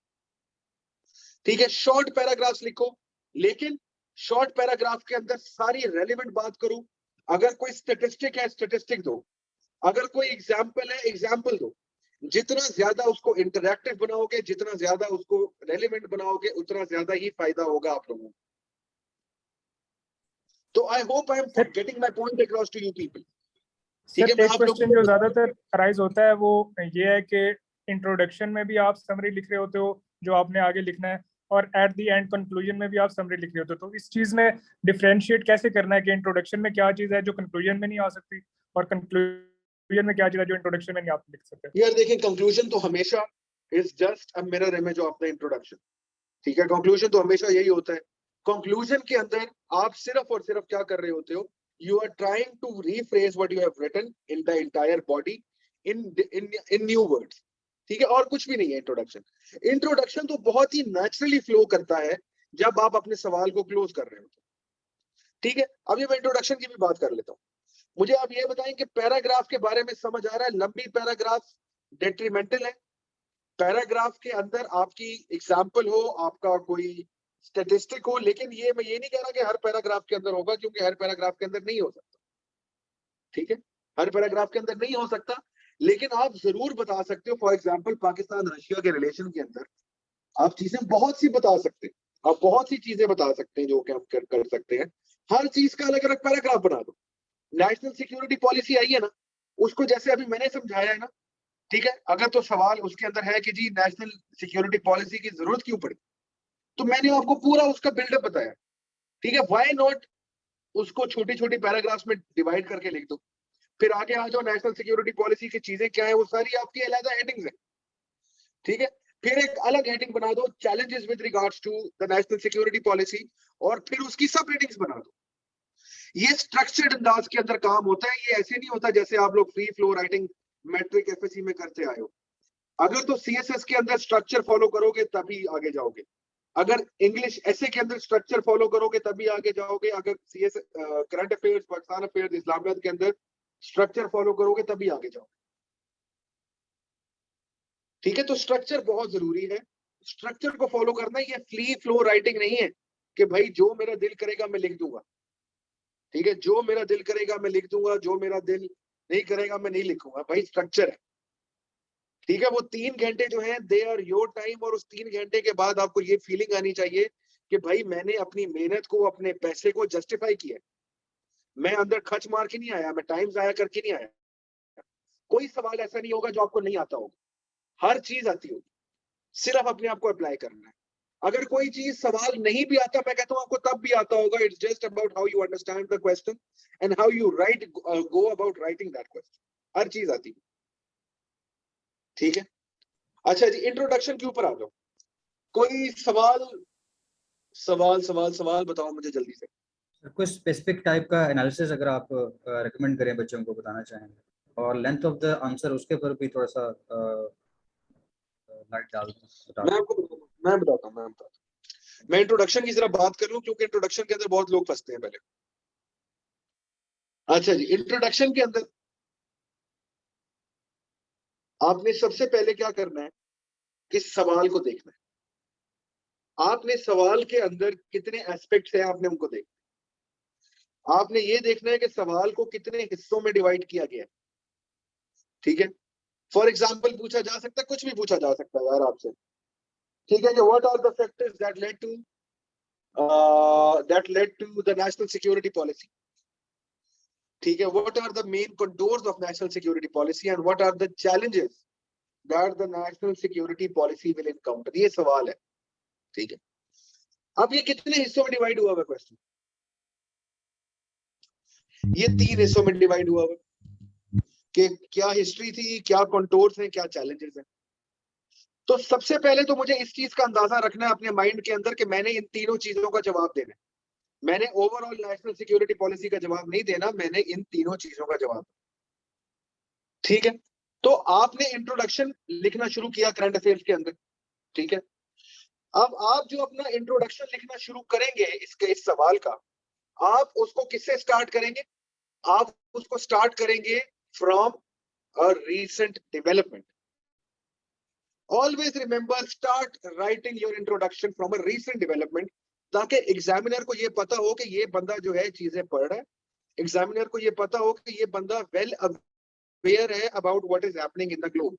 ठीक है। शॉर्ट पैराग्राफ्स लिखो, लेकिन शॉर्ट पैराग्राफ के अंदर सारी रेलेवेंट बात करो। अगर कोई स्टेटिस्टिक है, स्टेटिस्टिक दो। अगर कोई एग्जाम्पल है, एग्जाम्पल दो। जितना ज्यादा उसको इंटरैक्टिव बनाओगे, जितना ज्यादा उसको रेलेवेंट बनाओगे, उतना ज्यादा ही फायदा होगा आप लोगों को। तो I hope I am getting my point across to you people, ठीक है। सर, मैं एक आप लोगों क्वेश्चन जो को ज्यादातर अराइज होता है वो ये है कि इंट्रोडक्शन में भी आप समरी लिख रहे होते हो जो आपने आगे लिखना है, और एट द एंड कंक्लूजन में भी आप समरी लिख रहे होते हो। तो इस चीज में डिफरेंशिएट कैसे करना है कि इंट्रोडक्शन में क्या चीज है जो कंक्लूजन में नहीं आ सकती, और कंक्लूजन में क्या चीज है जो इंट्रोडक्शन में नहीं आप लिख सकते? यार देखें, कंक्लूजन तो हमेशा is just a mirror image of the introduction, ठीक है। कंक्लूजन तो हमेशा यही होता है। कंक्लूजन के अंदर आप सिर्फ और सिर्फ क्या कर रहे होते हो? You are trying to rephrase what you have written in the entire body in new words, ठीक है, और कुछ भी नहीं है। इंट्रोडक्शन तो बहुत ही नेचुरली फ्लो करता है जब आप अपने सवाल को क्लोज कर रहे होते हो, ठीक है। अभी मैं इंट्रोडक्शन की भी बात कर लेता हूँ। मुझे आप ये बताएं कि पैराग्राफ के बारे में समझ आ रहा है, लंबी पैराग्राफ डेट्रीमेंटल है? पैराग्राफ के अंदर आपकी एग्जाम्पल हो, आपका कोई स्टेटिस्टिक हो, लेकिन ये मैं ये नहीं कह रहा कि हर पैराग्राफ के अंदर होगा, क्योंकि हर पैराग्राफ के अंदर नहीं हो सकता, ठीक है, हर पैराग्राफ के अंदर नहीं हो सकता, लेकिन आप जरूर बता सकते हो। फॉर एग्जाम्पल पाकिस्तान रशिया के रिलेशन के अंदर आप चीजें बहुत सी बता सकते हैं, आप बहुत सी चीजें बता सकते हैं जो कि हम कर सकते हैं। हर चीज का अलग अलग पैराग्राफ बना दो। नेशनल सिक्योरिटी पॉलिसी आई है ना, उसको जैसे अभी मैंने समझाया है ना, ठीक है, अगर तो सवाल उसके अंदर है कि जी नेशनल सिक्योरिटी पॉलिसी की जरूरत क्यों पड़ी, तो मैंने आपको पूरा उसका बिल्डअप बताया, ठीक है। व्हाई नॉट उसको छोटी छोटी पैराग्राफ्स में डिवाइड करके लिख दो, फिर आगे आ जाओ, नेशनल सिक्योरिटी पॉलिसी की चीजें क्या है वो सारी आपकी अलग हेडिंग्स है, ठीक है। फिर एक अलग हेडिंग बना दो, challenges with regards to the national security policy, और फिर उसकी सब हेडिंग्स बना दो। ये स्ट्रक्चर्ड अंदाज के अंदर काम होता है, ये ऐसे नहीं होता जैसे आप लोग free flow writing matric FSc में करते आए हो। अगर तो सीएसएस के अंदर स्ट्रक्चर फॉलो करोगे तभी आगे जाओगे, अगर इंग्लिश ऐसे के अंदर स्ट्रक्चर फॉलो करोगे तभी आगे जाओगे, अगर CS current affairs, Pakistan affairs, Islamiat के अंदर स्ट्रक्चर फॉलो करोगे तभी आगे जाओगे, ठीक है। तो स्ट्रक्चर बहुत जरूरी है, स्ट्रक्चर को फॉलो करना। ये फ्री फ्लो राइटिंग नहीं है कि भाई जो मेरा दिल करेगा मैं लिख दूंगा, ठीक है, जो मेरा दिल करेगा मैं लिख दूंगा, जो मेरा दिल नहीं करेगा मैं नहीं लिखूंगा। भाई स्ट्रक्चर है, ठीक है। वो 3 घंटे जो है दे आर योर टाइम, और उस 3 घंटे के बाद आपको ये फीलिंग आनी चाहिए कि भाई मैंने अपनी मेहनत को, अपने पैसे को जस्टिफाई किया, मैं अंदर खर्च मार के नहीं आया, मैं टाइम जाया करके नहीं आया। कोई सवाल ऐसा नहीं होगा जो आपको नहीं आता होगा, हर चीज आती होगी, सिर्फ अपने आप को अप्लाई करना है। अगर कोई चीज सवाल नहीं भी आता, मैं कहता हूं आपको तब भी आता होगा। It's just about how you understand the question and how you write go about writing that question, हर चीज आती है, ठीक है। अच्छा जी, इंट्रोडक्शन के ऊपर आ जाओ। कोई सवाल सवाल सवाल सवाल बताओ मुझे जल्दी से। कुछ स्पेसिफिक टाइप का एनालिसिस अगर आप रिकमेंड करें बच्चों को बताना चाहें, और लेंथ ऑफ द आंसर उसके ऊपर भी थोड़ा सा लाइट डाल बता मैं आपको मैं बताता हूँ मैं इंट्रोडक्शन की जरा बात कर लूं, क्योंकि इंट्रोडक्शन के अंदर बहुत लोग फंसते हैं पहले। अच्छा जी, इंट्रोडक्शन के अंदर आपने सबसे पहले क्या करना है कि सवाल को देखना है। आपने सवाल के अंदर कितने एस्पेक्ट्स हैं आपने उनको देखना। आपने ये देखना है कि सवाल को कितने हिस्सों में डिवाइड किया गया है, ठीक है। फॉर एग्जाम्पल पूछा जा सकता है, कुछ भी पूछा जा सकता है यार आपसे, ठीक है, कि what are the factors that led to the national security policy, ठीक है। What are the main contours of national security policy and what are the challenges that the national security policy will encounter, ये सवाल है, ठीक है। अब ये कितने हिस्सों में डिवाइड हुआ हुआ क्वेश्चन? ये 3 हिस्सों में डिवाइड हुआ हुआ, कि क्या हिस्ट्री थी, क्या कंटूर्स हैं, क्या चैलेंजेस हैं। तो सबसे पहले तो मुझे इस चीज का अंदाजा रखना है अपने माइंड के अंदर कि मैंने इन तीनों चीजों का जवाब देना है। मैंने ओवरऑल नेशनल सिक्योरिटी पॉलिसी का जवाब नहीं देना, मैंने इन तीनों चीजों का जवाब, ठीक है। तो आपने इंट्रोडक्शन लिखना शुरू किया करंट अफेयर्स के अंदर, ठीक है। अब आप जो अपना इंट्रोडक्शन लिखना शुरू करेंगे इसके इस सवाल का, आप उसको किससे स्टार्ट करेंगे? आप उसको स्टार्ट करेंगे from a recent development. Always remember, start writing your introduction from a recent development, ताकि एग्जामिनर को ये पता हो कि ये बंदा जो है चीजें पढ़ रहा है, एग्जामिनर को ये पता हो कि ये बंदा वेल अवेयर है about what is happening in the globe,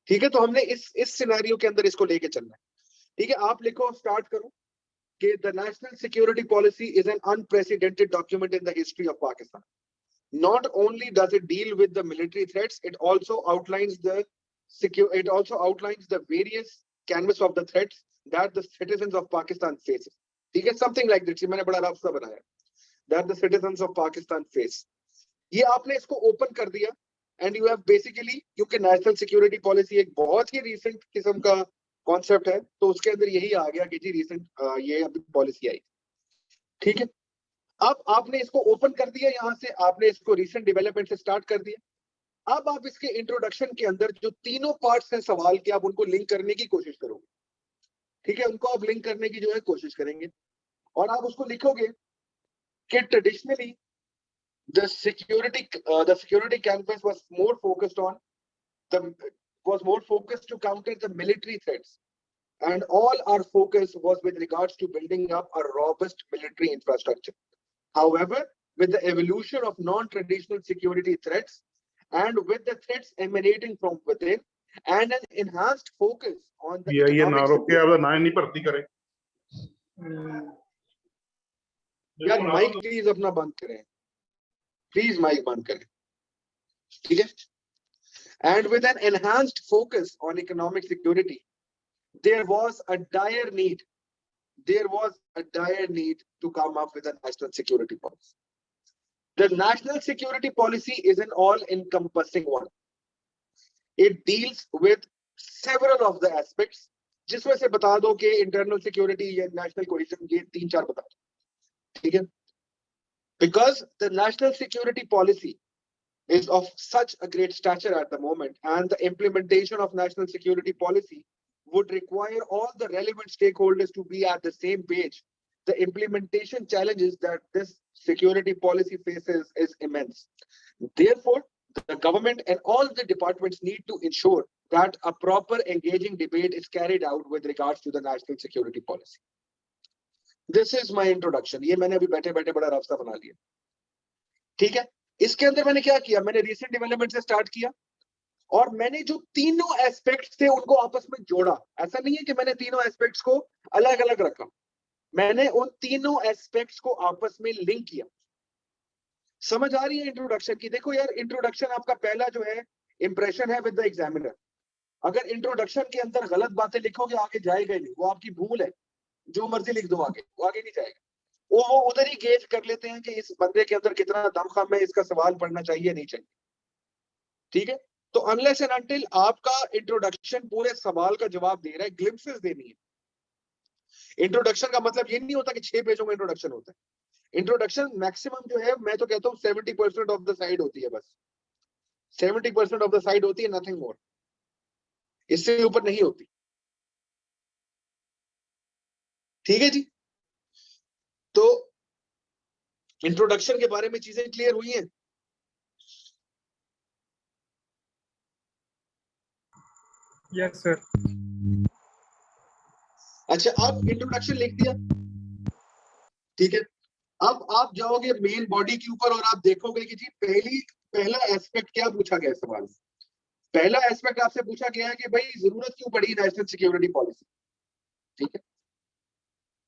ठीक है। तो हमने इस सिनेरियो के अंदर इसको लेके चलना है, ठीक है। आप लिखो, स्टार्ट करो कि the national security policy is an unprecedented document in the history of Pakistan. Not only does it deal with the military threats, it also outlines the various canvas of the threats that the citizens of Pakistan faces. ठीक है, something like this. मैंने बड़ा लफ्ज़ बनाया, that the citizens of Pakistan face. ये आपने इसको ओपन कर दिया and you have basically, क्योंकि नेशनल सिक्योरिटी पॉलिसी एक बहुत ही रिसेंट किस्म का कॉन्सेप्ट है, तो उसके अंदर यही आ गया कि जी रिसेंट ये अभी पॉलिसी आई, ठीक है। अब आपने इसको ओपन कर दिया, यहां से आपने इसको रीसेंट डेवलपमेंट से स्टार्ट कर दिया। अब आप इसके इंट्रोडक्शन के अंदर जो तीनों पार्ट्स हैं सवाल के, आप उनको लिंक करने की कोशिश करोगे, ठीक है। उनको आप लिंक करने की जो है कोशिश करेंगे, और आप उसको लिखोगे कि traditionally the security canvas was more focused to counter the military threats, and all our focus was with regards to building up a robust military infrastructure. However, with the evolution of non-traditional security threats and with the threats emanating from within and an enhanced focus on the ये ना economic रोके, अब ना नहीं भर्ती करे। यार माइक प्लीज अपना बंद करें, प्लीज माइक बंद करें, ठीक है? And with an enhanced focus on economic security, there was a dire need to come up with a national security policy. The national security policy is an all-encompassing one. It deals with several of the aspects, जिसमें से बता दो कि internal security या national cohesion, ये 3-4 बता दो, ठीक है? Because the national security policy is of such a great stature at the moment, and the implementation of national security policy would require all the relevant stakeholders to be at the same page. The implementation challenges that this security policy faces is immense. Therefore, the government and all the departments need to ensure that a proper engaging debate is carried out with regards to the national security policy. This is my introduction. ये मैंने अभी बैठे-बैठे बड़ा रास्ता बना लिया, ठीक है? इसके अंदर मैंने क्या किया, मैंने रिसेंट डेवलपमेंट से स्टार्ट किया और मैंने जो तीनों एस्पेक्ट्स थे उनको आपस में जोड़ा। ऐसा नहीं है कि मैंने तीनों एस्पेक्ट्स को अलग-अलग रखा, मैंने उन तीनों एस्पेक्ट्स को आपस में लिंक किया। समझ आ रही है इंट्रोडक्शन की? देखो यार, इंट्रोडक्शन आपका पहला जो है इंप्रेशन है विद द एग्जामिनर। अगर इंट्रोडक्शन के अंदर गलत बातें लिखोगे आगे जाएगा ही नहीं, वो आपकी भूल है। जो मर्जी लिख दो आगे, वो आगे नहीं जाएगा। वो उधर ही गेज कर लेते हैं कि इस बंदे के अंदर कितना दमखम है, इसका सवाल पढ़ना चाहिए नहीं चाहिए, ठीक है? तो अनलेस एंड अनटिल आपका इंट्रोडक्शन पूरे सवाल का जवाब दे रहा है, ग्लिम्पसेस देनी है। इंट्रोडक्शन का मतलब ये नहीं होता कि 6 पेजों में इंट्रोडक्शन होता है। इंट्रोडक्शन मैक्सिमम जो है, मैं तो कहता हूँ 70% ऑफ द साइड होती है, बस 70% ऑफ द साइड होती है, नथिंग मोर, इससे ऊपर नहीं होती, ठीक है जी? तो इंट्रोडक्शन के बारे में चीजें क्लियर हुई हैं? Yes sir. अच्छा, अब इंट्रोडक्शन लिख दिया, ठीक है? अब आप जाओगे मेन बॉडी के ऊपर और आप देखोगे कि जी पहला एस्पेक्ट क्या पूछा गया सवाल। पहला एस्पेक्ट आपसे पूछा गया है कि भाई जरूरत क्यों पड़ी नेशनल सिक्योरिटी पॉलिसी, ठीक है?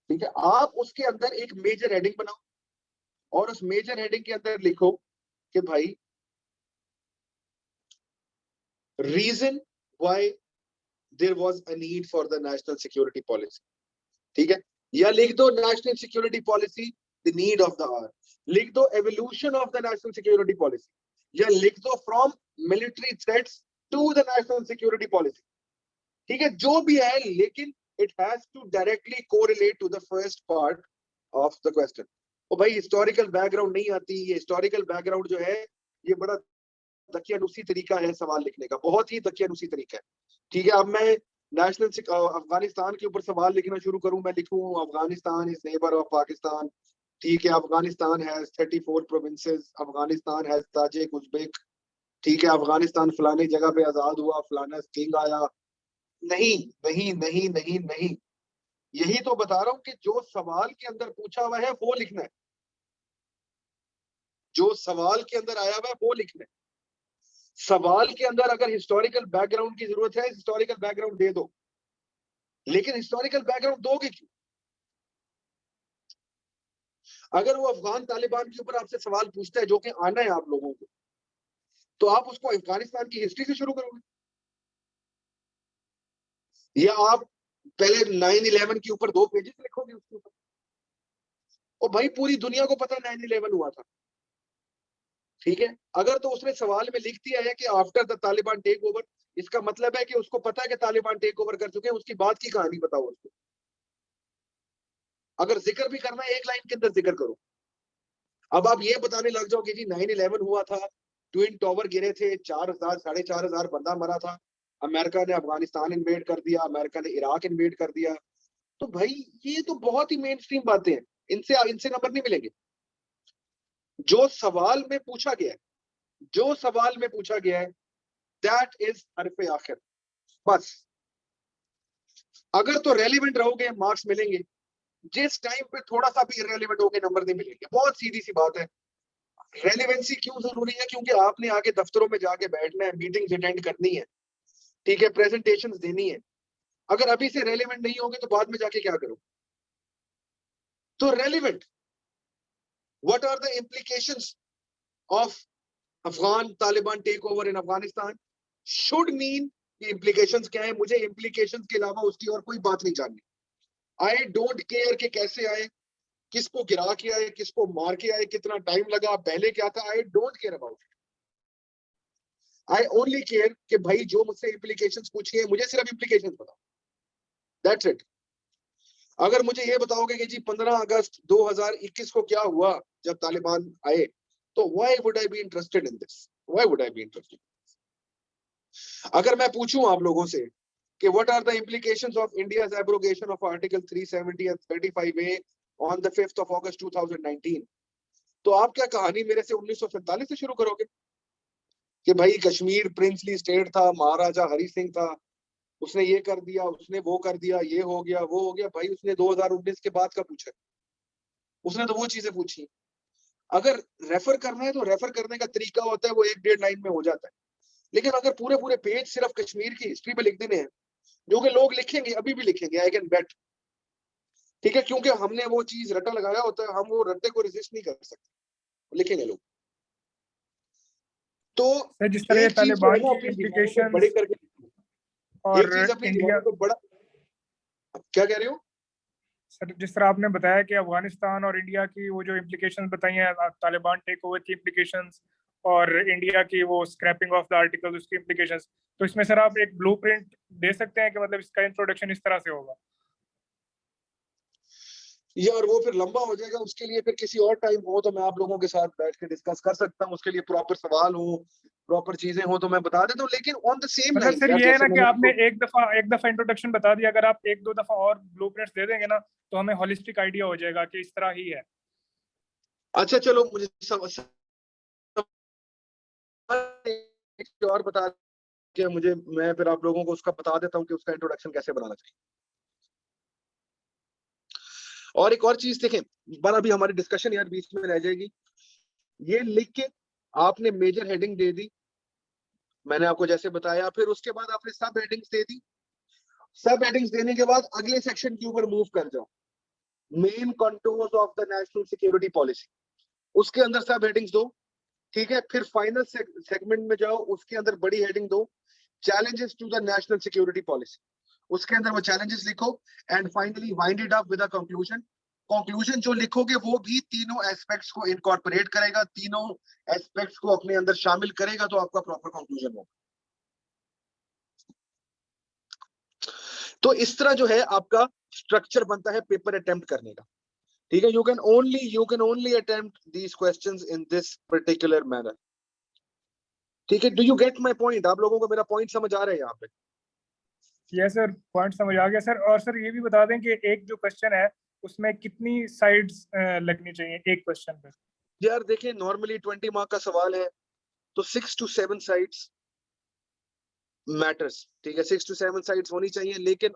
ठीक है, आप उसके अंदर एक मेजर हेडिंग बनाओ और उस मेजर हेडिंग के अंदर लिखो कि भाई reason why there was a need for the national security policy, ठीक है? या लिख दो national security policy the need of the hour, लिख दो evolution of the national security policy, या लिख दो from military threats to the national security policy, ठीक है? जो भी है, लेकिन it has to directly correlate to the first part of the question. ओ भाई, हिस्टोरिकल बैकग्राउंड नहीं आती, ये हिस्टोरिकल बैकग्राउंड जो है ये बड़ा दकियानुसी तरीका है सवाल लिखने का, बहुत ही दकियानुसी तरीका है, ठीक है? अब मैं नेशनल अफगानिस्तान के ऊपर सवाल लिखना शुरू करूं, मैं लिखूं Afghanistan is neighbour of Pakistan, ठीक है? Afghanistan has 34 provinces, Afghanistan has Tajik Uzbek, ठीक है? अफगानिस्तान फलानी जगह पे आजाद हुआ, फलाना किंग आया। नहीं नहीं नहीं नहीं नहीं, यही तो बता रहा हूं कि जो सवाल के अंदर पूछा हुआ है वो लिखना है, जो सवाल के अंदर आया हुआ है वो लिखना है। सवाल के अंदर अगर हिस्टोरिकल बैकग्राउंड की जरूरत है, हिस्टोरिकल बैकग्राउंड दे दो, लेकिन हिस्टोरिकल बैकग्राउंड दोगे क्यों? अगर वो अफगान तालिबान के ऊपर आपसे सवाल पूछता है, जो कि आना है आप लोगों को, तो आप उसको अफगानिस्तान की हिस्ट्री से शुरू करोगे, या आप पहले 9/11 के ऊपर 2 पेजेस लिखोगे उसके ऊपर? और भाई पूरी दुनिया को पता 9/11 हुआ था, ठीक है? अगर तो उसने सवाल में लिख दिया है कि after the Taliban take over, इसका मतलब है कि उसको पता है कि तालिबान टेक ओवर कर चुके हैं, उसकी बात की कहानी बताओ उसको। अगर जिक्र भी करना है, एक लाइन के अंदर जिक्र करो। अब आप ये बताने लग जाओ कि जी 9/11 हुआ था, ट्विन टावर गिरे थे, 4,000 4,500 बंदा मरा था, अमेरिका ने अफगानिस्तान इन्वेड कर दिया, अमेरिका ने इराक इन्वेड कर दिया। तो भाई ये तो बहुत ही मेन स्ट्रीम बातें हैं, इनसे नंबर नहीं मिलेंगे। जो सवाल में पूछा गया है, जो सवाल में पूछा गया है, दैट इज हरफ आखिर, बस। अगर तो रेलिवेंट रहोगे मार्क्स मिलेंगे, जिस टाइम पे थोड़ा सा भी इररेलेवेंट होगे नंबर नहीं मिलेंगे। बहुत सीधी सी बात है। रेलिवेंसी क्यों जरूरी है? क्योंकि आपने आगे दफ्तरों में जाके बैठना है, मीटिंग्स अटेंड करनी है, ठीक है, प्रेजेंटेशंस देनी है। अगर अभी से रेलिवेंट नहीं होगे तो बाद में जाके क्या करो? तो relevant, what are the implications of Afghan Taliban take over in Afghanistan should mean कि इम्प्लीकेशंस क्या है। मुझे इम्प्लीकेशंस के अलावा उसकी और कोई बात नहीं जाननी। आई डोंट केयर कि कैसे आए, किसको गिरा के आए, किसको मार के आए, कितना टाइम लगा, पहले क्या था, I don't care about it. I only care कि भाई जो मुझसे इम्प्लीकेशंस पूछी है, मुझे सिर्फ इम्प्लीकेशंस बताओ, दैट्स इट। अगर मुझे ये बताओगे कि जी 15 अगस्त 2021 को क्या हुआ जब तालिबान आए, तो why would I be interested in this? Why would I be interested? अगर मैं पूछूं आप लोगों से कि what are the implications of India's abrogation of article 370 and 35A on the 5th of August 2019, तो आप क्या कहानी मेरे से 1947 से शुरू करोगे कि भाई कश्मीर प्रिंसली स्टेट था, महाराजा हरि सिंह था, उसने ये कर दिया, उसने वो कर दिया, ये हो गया, वो हो गया। भाई उसने 2019 के बाद का पूछा, उसने तो वो चीजें पूछी। अगर रेफर करना है तो रेफर करने का तरीका होता है, वो 1-1.5 लाइन में हो जाता है। लेकिन अगर पूरे पूरे पेज सिर्फ कश्मीर की हिस्ट्री पे लिख देने हैं, जो कि लोग लिखेंगे, अभी भी लिखेंगे, आई कैन बेट, ठीक है, क्योंकि हमने वो चीज रट्टा लगाया होता है, हम वो रट्टे को रेजिस्ट नहीं कर सकते, लिखेंगे लोग। तो सर जिस तरह ये एक चीज जो है तालिबान ना, की अपनी दीवारों पे बड़े इम्प्लीकेशंस करके, एक और चीज अपनी इंडिया, दीवारों पे बड़ा, क्या कह रहे हो? सर जिस तरह आपने बताया कि अफगानिस्तान और इंडिया की वो जो इम्प्लीकेशंस बताई हैं, तालिबान टेक ओवर की इम्प्लीकेशंस और इंडिया की वो स्क्रैपिंग ऑफ द आर्टिकल उसकी इम्प्लीकेशंस, तो इसमें सर आप एक ब्लूप्रिंट दे सकते हैं कि मतलब इसका इंट्रोडक्शन इस तरह से होगा? यार वो फिर लंबा हो जाएगा, उसके लिए फिर किसी और टाइम हो तो मैं आप लोगों के साथ बैठ के डिस्कस कर सकता हूँ। उसके लिए प्रॉपर सवाल हो, प्रॉपर चीजें हो तो मैं बता देता हूँ, लेकिन ऑन द सेम मतलब लाइन सर यार, ये है जैसे ना कि मैंने आपने आपको, एक दफा इंट्रोडक्शन बता दिया, अगर आप एक दो दफा और ब्लूप्रिंट्स दे देंगे ना तो हमें होलिस्टिक आइडिया हो जाएगा कि इस तरह ही है। अच्छा चलो मुझे और बता के मुझे, मैं फिर आप लोगों को उसका बता देता हूँ कि उसका इंट्रोडक्शन कैसे बनाना चाहिए। और एक और चीज देखें, बार अभी हमारी डिस्कशन यार बीच में रह जाएगी। ये लिख के आपने मेजर हेडिंग दे दी, मैंने आपको जैसे बताया, फिर उसके बाद आपने सब हेडिंग्स दे दी। सब हेडिंग्स देने के बाद अगले सेक्शन के ऊपर मूव कर जाओ, main contours of the national security policy, उसके अंदर सब हेडिंग्स दो, ठीक है। फिर फाइनल सेगमेंट में जाओ, उसके अंदर बड़ी हेडिंग दो, challenges to the national security policy, उसके अंदर वो चैलेंजेस लिखो, and finally wind it up with a conclusion. Conclusion जो लिखोगे वो भी तीनों एस्पेक्ट्स को इनकॉर्पोरेट करेगा, तीनों एस्पेक्ट्स को अपने अंदर शामिल करेगा, तो आपका प्रॉपर कंक्लूजन होगा। तो इस तरह जो है आपका स्ट्रक्चर बनता है पेपर अटेम्प्ट करने का, ठीक है। You can only attempt these questions in this particular manner, ठीक है। Do you get my point? आप लोगों को मेरा पॉइंट समझ आ रहा है यहाँ पे? यस सर, पॉइंट समझ आ गया सर। और सर ये भी बता दें कि एक जो क्वेश्चन है उसमें कितनी साइड्स लगनी चाहिए एक क्वेश्चन पे? यार देखिए, नॉर्मली 20 मार्क का सवाल है तो 6 to 7 साइड्स मैटर्स, ठीक है, 6 to 7 साइड्स होनी चाहिए। लेकिन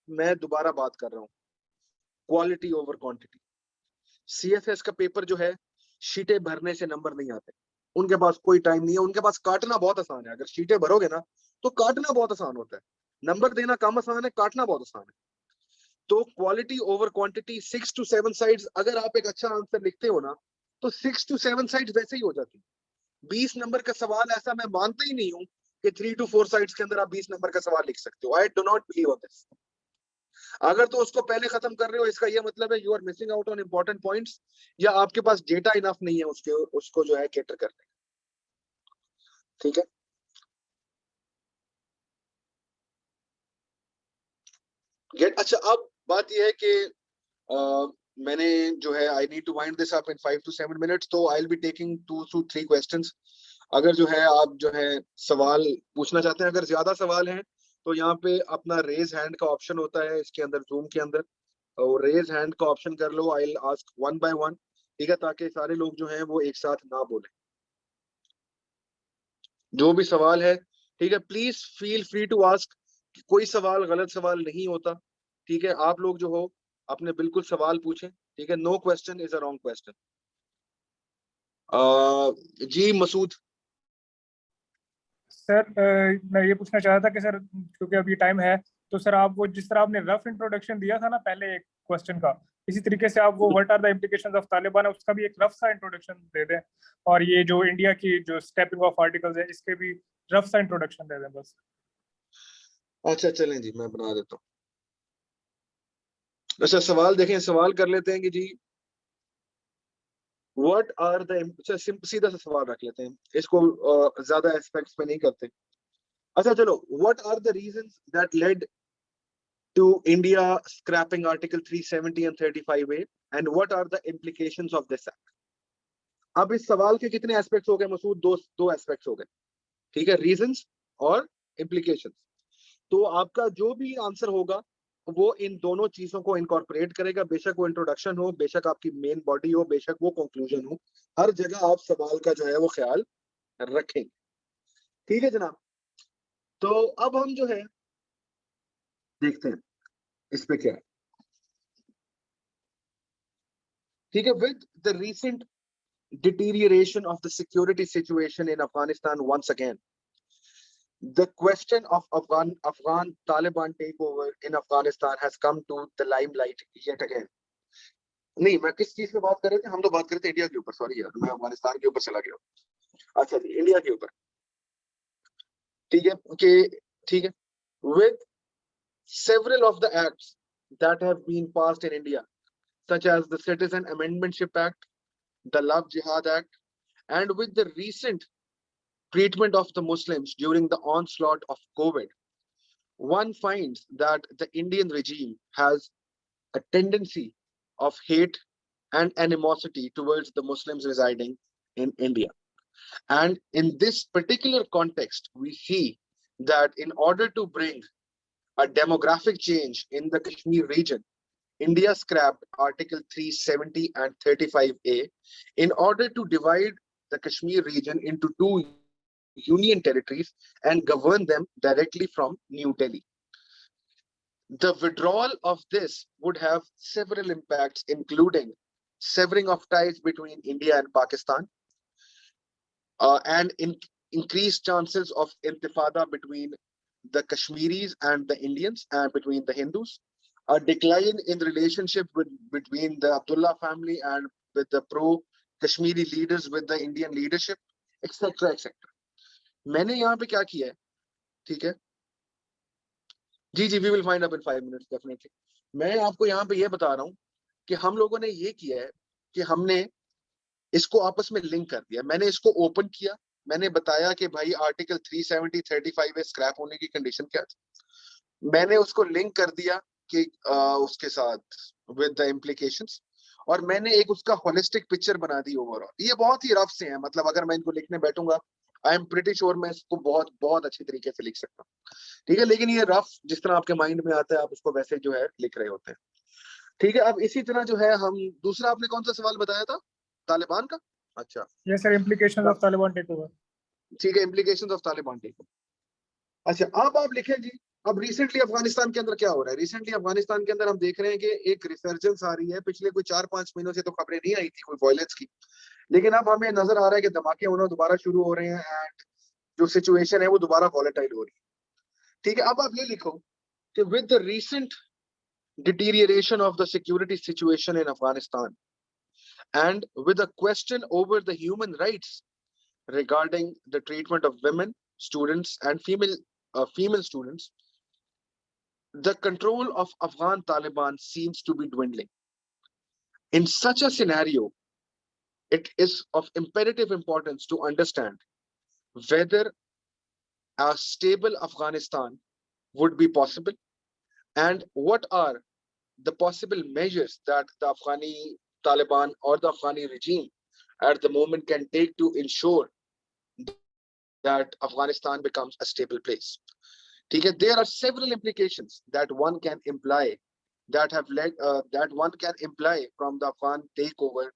मैं दोबारा बात कर रहा हूँ, क्वालिटी ओवर क्वांटिटी। सीएफएस का पेपर जो है, शीटें भरने से नंबर नहीं आते, उनके पास कोई टाइम नहीं है, उनके पास काटना बहुत आसान है। अगर शीटें भरोगे ना तो काटना बहुत आसान होता है, नंबर देना कम आसान है, काटना बहुत आसान है। तो quality over quantity, 6 to 7 sides. अगर आप एक अच्छा आंसर लिखते हो ना तो 6 to 7 साइड्स वैसे ही हो जाती है। 20 नंबर का सवाल ऐसा मैं मानता ही नहीं हूं कि 3 to 4 साइड्स के अंदर आप 20 नंबर का सवाल लिख सकते हो। I do not believe on this. अगर तो उसको पहले खत्म कर रहे हो, इसका ये मतलब है you are missing out on important points, या आपके पास डेटा इनफ नहीं है उसको जो है कैटर करने का, ठीक है। गेट, अच्छा अब बात यह है कि मैंने जो है, I need to wind this up in 5 to 7 minutes, तो I will be taking 2 to 3 questions. अगर जो है आप जो है सवाल पूछना चाहते हैं, अगर ज्यादा सवाल हैं तो यहाँ पे अपना रेज हैंड का ऑप्शन होता है इसके अंदर, जूम के अंदर, और रेज हैंड का ऑप्शन कर लो। I will ask one by one, ठीक है, ताकि सारे लोग जो हैं वो एक साथ ना बोलें। जो भी सवाल है, ठीक है, please feel free to ask. कोई सवाल गलत सवाल नहीं होता, ठीक है, आप लोग जो हो अपने बिल्कुल सवाल पूछें, ठीक है, no question is a wrong question. Ji Masood. Sir मैं ये पूछना चाह रहा था कि सर क्योंकि अभी टाइम है, तो सर आप वो जिस तरह आपने रफ इंट्रोडक्शन दिया था ना पहले एक क्वेश्चन का, इसी तरीके से आप वो what are the implications of Taliban है उसका भी एक रफ सा इंट्रोडक्शन दे दें, और ये जो इंडिया की जो स्टेपिंग ऑफ आर्टिकल्स है इसके भी रफ सा इंट्रोडक्शन दे दें बस। अच्छा चलें जी, मैं बना देता हूँ। अच्छा सवाल देखें, सवाल कर लेते हैं कि जी व्हाट आर द, अच्छा सीधा सा सवाल रख लेते हैं, इसको ज्यादा एस्पेक्ट्स पे नहीं करते। अच्छा चलो, what are the reasons that led to India scrapping Article 370 and 35A, and what are the implications of this act? अब इस सवाल के कितने एस्पेक्ट्स हो गए मसूद? दो एस्पेक्ट्स हो गए, ठीक है, रीजंस और इम्प्लीकेशंस। तो आपका जो भी आंसर होगा वो इन दोनों चीजों को इनकॉर्पोरेट करेगा, बेशक वो इंट्रोडक्शन हो, बेशक आपकी मेन बॉडी हो, बेशक वो कंक्लूजन हो, हर जगह आप सवाल का जो है वो ख्याल रखेंगे। ठीक है जनाब, तो अब हम जो है देखते हैं इस पे क्या है। ठीक है, with the recent deterioration of the security situation in Afghanistan once again, the question of Afghan Taliban takeover in Afghanistan has come to the limelight yet again. नहीं, मैं किस चीज पे बात कर रहे थे? हम तो बात कर रहे थे इंडिया के ऊपर, सॉरी यार, मैं अफगानिस्तान के ऊपर चला गया। अच्छा जी, इंडिया के ऊपर, ठीक है, कि ठीक है, with several of the acts that have been passed in India, such as the Citizen Amendmentship Act, the Love Jihad Act, and with the recent treatment of the Muslims during the onslaught of COVID, one finds that the Indian regime has a tendency of hate and animosity towards the Muslims residing in India. And in this particular context, we see that in order to bring a demographic change in the Kashmir region, India scrapped Article 370 and 35A in order to divide the Kashmir region into two union territories and govern them directly from New Delhi. The withdrawal of this would have several impacts, including severing of ties between India and Pakistan, and increased chances of intifada between the Kashmiris and the Indians and between the Hindus, a decline in relationship between the Abdullah family and with the pro-Kashmiri leaders with the Indian leadership, etc. etc. मैंने यहाँ पे क्या किया है, ठीक है जी, we will wind up in 5 minutes definitely. मैं आपको यहाँ पे ये बता रहा हूँ कि हम लोगों ने ये किया है कि हमने इसको आपस में लिंक कर दिया। मैंने इसको ओपन किया, मैंने बताया कि भाई आर्टिकल 370 35 में स्क्रैप होने की कंडीशन क्या थी, मैंने उसको लिंक कर दिया कि उसके साथ विद द इम्प्लीकेशंस, और मैंने एक उसका होलिस्टिक पिक्चर बना दी ओवरऑल। ये बहुत ही रफ से है, मतलब अगर मैं इनको लिखने बैठूंगा आई एम प्रिटी श्योर मैं इसको बहुत बहुत अच्छी तरीके से लिख सकता हूँ, ठीक है, लेकिन ये रफ जिस तरह आपके माइंड में आता है आप उसको वैसे जो है लिख रहे होते हैं, ठीक है। अब इसी तरह जो है हम दूसरा, आपने कौन सा सवाल बताया था? तालिबान का? अच्छा yes sir, implications of Taliban takeover. ठीक है, इम्प्लीकेशंस ऑफ तालिबान टेकओवर। अच्छा अब आप लिखें जी, अब रिसेंटली अफगानिस्तान के अंदर क्या हो रहा है? रिसेंटली अफगानिस्तान के अंदर हम देख रहे हैं कि एक रिसर्जेंस आ रही है। पिछले कोई 4-5 महीनों से तो खबरें नहीं आई थी कोई वायलेंस की, लेकिन अब हमें नजर आ रहा है कि धमाके होना दोबारा शुरू हो रहे हैं एंड जो सिचुएशन है वो दोबारा वॉलेटाइल हो रही है, ठीक है। अब आप ये लिखो कि with the recent deterioration of the security situation in Afghanistan and with a question over the human rights regarding the treatment of women, students and female students, the control of Afghan Taliban seems to be dwindling. In such a scenario, it is of imperative importance to understand whether a stable Afghanistan would be possible and what are the possible measures that the Afghani Taliban or the Afghani regime at the moment can take to ensure that Afghanistan becomes a stable place. Okay, there are several implications that one can imply that have led that one can imply from the Afghan takeover